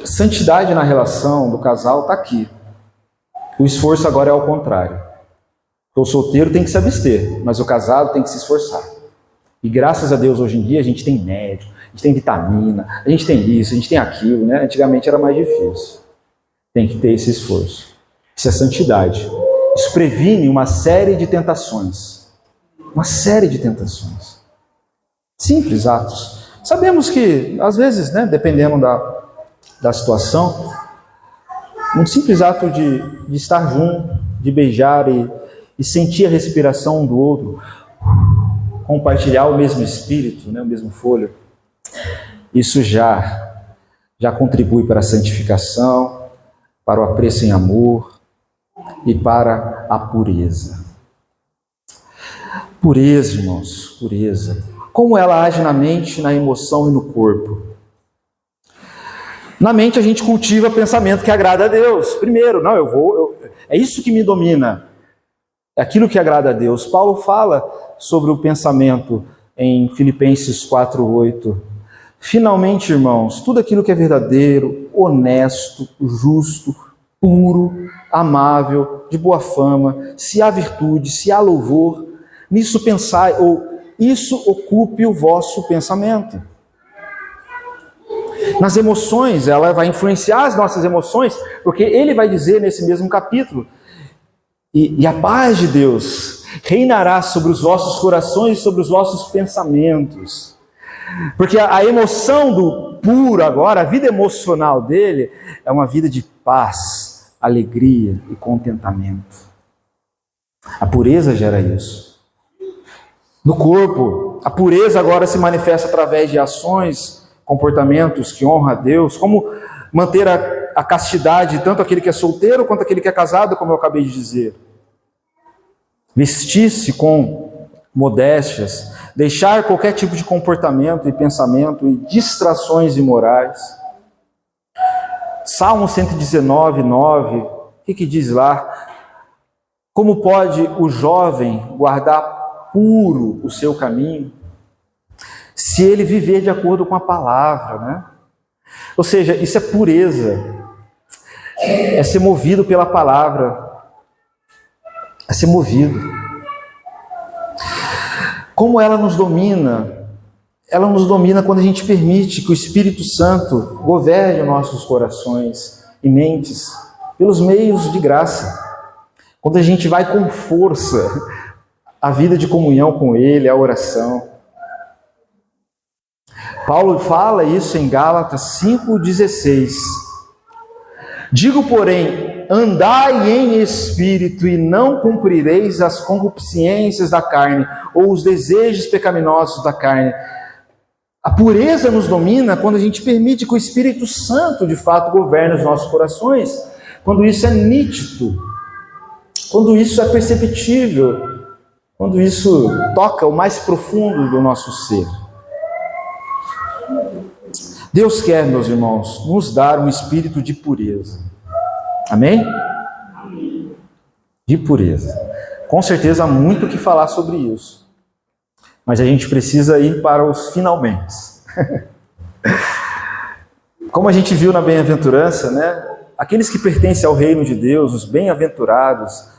Santidade na relação do casal está aqui. O esforço agora é ao contrário. O solteiro tem que se abster, mas o casado tem que se esforçar. E graças a Deus hoje em dia a gente tem médico, a gente tem vitamina, a gente tem isso, a gente tem aquilo, né? Antigamente era mais difícil. Tem que ter esse esforço. Isso é santidade. Isso previne uma série de tentações. Uma série de tentações. Simples atos. Sabemos que, às vezes, né, dependendo da situação, um simples ato de estar junto, de beijar e sentir a respiração um do outro, compartilhar o mesmo espírito, né, o mesmo fôlego, isso já contribui para a santificação, para o apreço em amor e para a pureza. Pureza, irmãos, pureza. Como ela age na mente, na emoção e no corpo? Na mente a gente cultiva pensamento que agrada a Deus. Primeiro, é isso que me domina. É aquilo que agrada a Deus. Paulo fala sobre o pensamento em Filipenses 4:8. Finalmente, irmãos, tudo aquilo que é verdadeiro, honesto, justo, puro, amável, de boa fama, se há virtude, se há louvor, nisso pensai, ou isso ocupe o vosso pensamento. Nas emoções, ela vai influenciar as nossas emoções, porque ele vai dizer nesse mesmo capítulo, e a paz de Deus reinará sobre os vossos corações e sobre os vossos pensamentos. Porque a emoção do puro agora, a vida emocional dele, é uma vida de paz, alegria e contentamento. A pureza gera isso. No corpo, a pureza agora se manifesta através de ações, comportamentos que honram a Deus, como manter a castidade, tanto aquele que é solteiro quanto aquele que é casado, como eu acabei de dizer. Vestir-se com modéstias, deixar qualquer tipo de comportamento e pensamento e distrações imorais. Salmo 119:9, o que diz lá? Como pode o jovem guardar puro o seu caminho, se ele viver de acordo com a palavra, né? Ou seja, isso é pureza, é ser movido pela palavra, é ser movido. Como ela nos domina? Ela nos domina quando a gente permite que o Espírito Santo governe nossos corações e mentes pelos meios de graça. Quando a gente vai com força à vida de comunhão com Ele, à oração. Paulo fala isso em Gálatas 5:16. Digo, porém, andai em espírito e não cumprireis as concupiscências da carne ou os desejos pecaminosos da carne. A pureza nos domina quando a gente permite que o Espírito Santo de fato governe os nossos corações, quando isso é nítido, quando isso é perceptível, quando isso toca o mais profundo do nosso ser. Deus quer, meus irmãos, nos dar um espírito de pureza. Amém? De pureza. Com certeza há muito o que falar sobre isso. mas a gente precisa ir para os finalmente. Como a gente viu na bem-aventurança, né? Aqueles que pertencem ao reino de Deus, os bem-aventurados,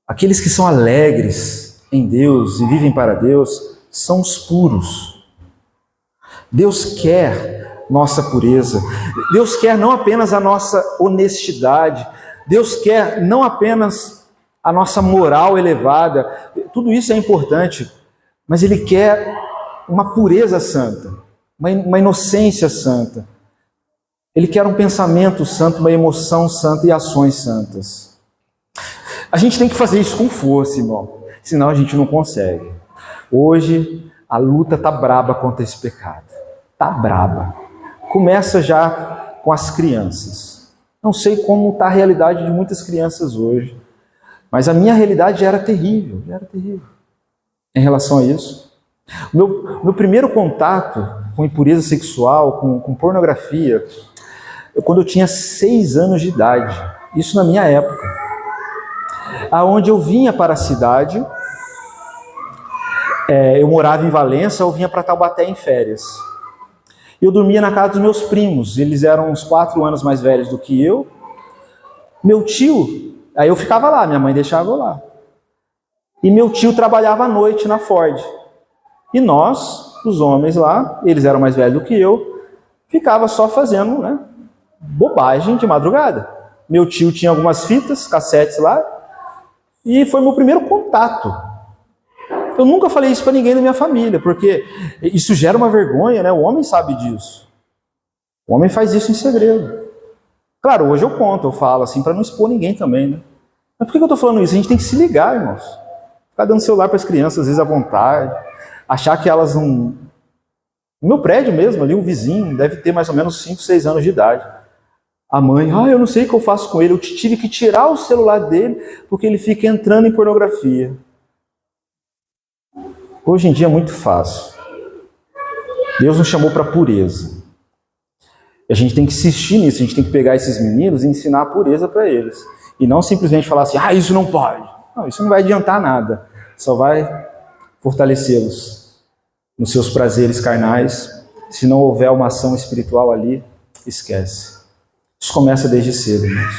aqueles que são alegres em Deus e vivem para Deus, são os puros. Deus quer nossa pureza. Deus quer não apenas a nossa honestidade. Deus quer não apenas a nossa moral elevada. Tudo isso é importante, mas Ele quer uma pureza santa, uma inocência santa. Ele quer um pensamento santo, uma emoção santa e ações santas. A gente tem que fazer isso com força, irmão, senão a gente não consegue. Hoje a luta tá braba contra esse pecado. Tá braba. Começa já com as crianças. Não sei como está a realidade de muitas crianças hoje, mas a minha realidade já era terrível em relação a isso. Meu primeiro contato com impureza sexual, com pornografia, quando eu tinha 6 anos de idade, isso na minha época, aonde eu vinha para a cidade, eu morava em Valença, eu vinha para Taubaté em férias. Eu dormia na casa dos meus primos, eles eram uns 4 anos mais velhos do que eu. Meu tio, aí eu ficava lá, minha mãe deixava eu lá. E meu tio trabalhava à noite na Ford. E nós, os homens lá, eles eram mais velhos do que eu, ficava só fazendo, né, bobagem de madrugada. Meu tio tinha algumas fitas, cassetes lá, e foi meu primeiro contato. Eu nunca falei isso para ninguém da minha família, porque isso gera uma vergonha, né? O homem sabe disso. O homem faz isso em segredo. Claro, hoje eu conto, eu falo assim, para não expor ninguém também, né? Mas por que eu estou falando isso? A gente tem que se ligar, irmãos. Ficar dando celular para as crianças, às vezes à vontade, achar que elas não... No meu prédio mesmo, ali, um vizinho, deve ter mais ou menos 5, 6 anos de idade. A mãe, eu não sei o que eu faço com ele, eu tive que tirar o celular dele, porque ele fica entrando em pornografia. Hoje em dia é muito fácil. Deus nos chamou para pureza. E a gente tem que insistir nisso, a gente tem que pegar esses meninos e ensinar a pureza para eles. E não simplesmente falar assim, isso não pode. Não, isso não vai adiantar nada. Só vai fortalecê-los nos seus prazeres carnais. Se não houver uma ação espiritual ali, esquece. Isso começa desde cedo, irmãos.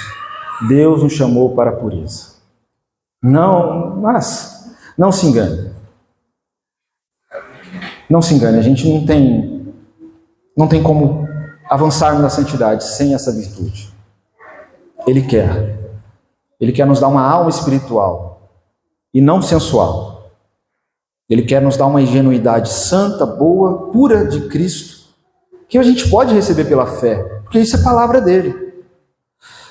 Deus nos chamou para a pureza. Mas não se engane. Não se engane, a gente não tem como avançarmos na santidade sem essa virtude. Ele quer nos dar uma alma espiritual e não sensual. Ele quer nos dar uma ingenuidade santa, boa, pura de Cristo, que a gente pode receber pela fé, porque isso é palavra dele.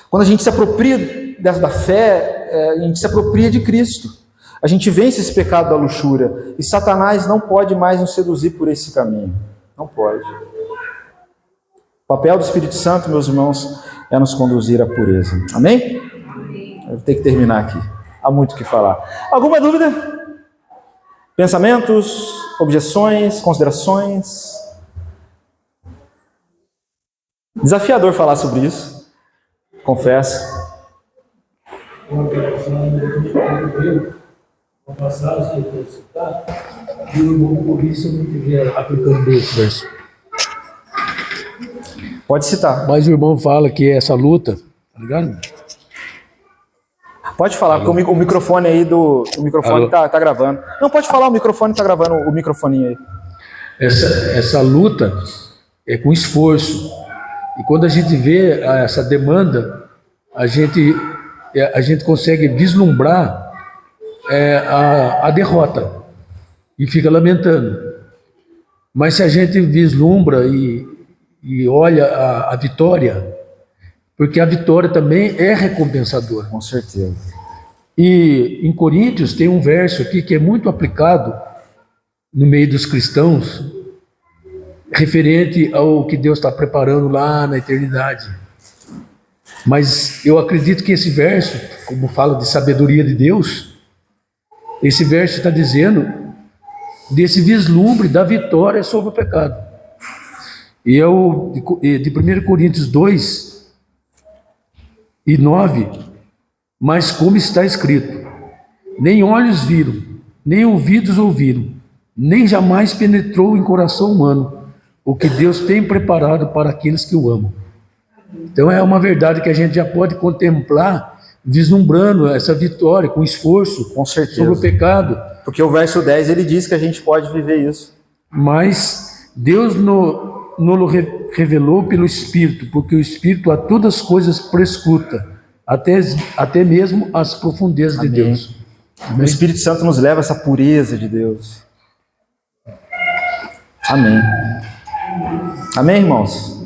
Quando a gente se apropria da fé, a gente se apropria de Cristo. A gente vence esse pecado da luxúria e Satanás não pode mais nos seduzir por esse caminho. Não pode. O papel do Espírito Santo, meus irmãos, é nos conduzir à pureza. Amém? Eu vou ter que terminar aqui. Há muito o que falar. Alguma dúvida? Pensamentos, objeções, considerações? Desafiador falar sobre isso. Confesso. Uma passagem que eu quero citar, e o irmão Maurício não estiver aplicando esse verso. Pode citar. Mas o irmão fala que essa luta, tá ligado? Pode falar, porque o microfone aí o microfone tá gravando. Não, pode falar, o microfone tá gravando o microfoninho aí. Essa luta é com esforço. E quando a gente vê essa demanda, a gente consegue vislumbrar a derrota e fica lamentando. Mas se a gente vislumbra e olha a vitória, porque a vitória também é recompensadora. Com certeza. E em Coríntios tem um verso aqui que é muito aplicado no meio dos cristãos, referente ao que Deus está preparando lá na eternidade. Mas eu acredito que esse verso, como fala de sabedoria de Deus, esse verso está dizendo desse vislumbre da vitória sobre o pecado. E é o de 1 Coríntios 2 e 9, mas como está escrito, nem olhos viram, nem ouvidos ouviram, nem jamais penetrou em coração humano o que Deus tem preparado para aqueles que o amam. Então é uma verdade que a gente já pode contemplar, vislumbrando essa vitória com esforço Com certeza. sobre o pecado. Porque o verso 10 ele diz que a gente pode viver isso. Mas Deus nos revelou pelo Espírito, porque o Espírito a todas as coisas prescruta, até mesmo as profundezas de Amém. Deus. O Espírito Santo nos leva a essa pureza de Deus. Amém. Amém, irmãos?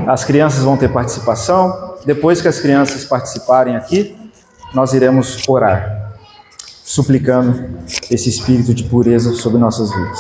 As crianças vão ter participação. Depois que as crianças participarem aqui, nós iremos orar, suplicando esse espírito de pureza sobre nossas vidas.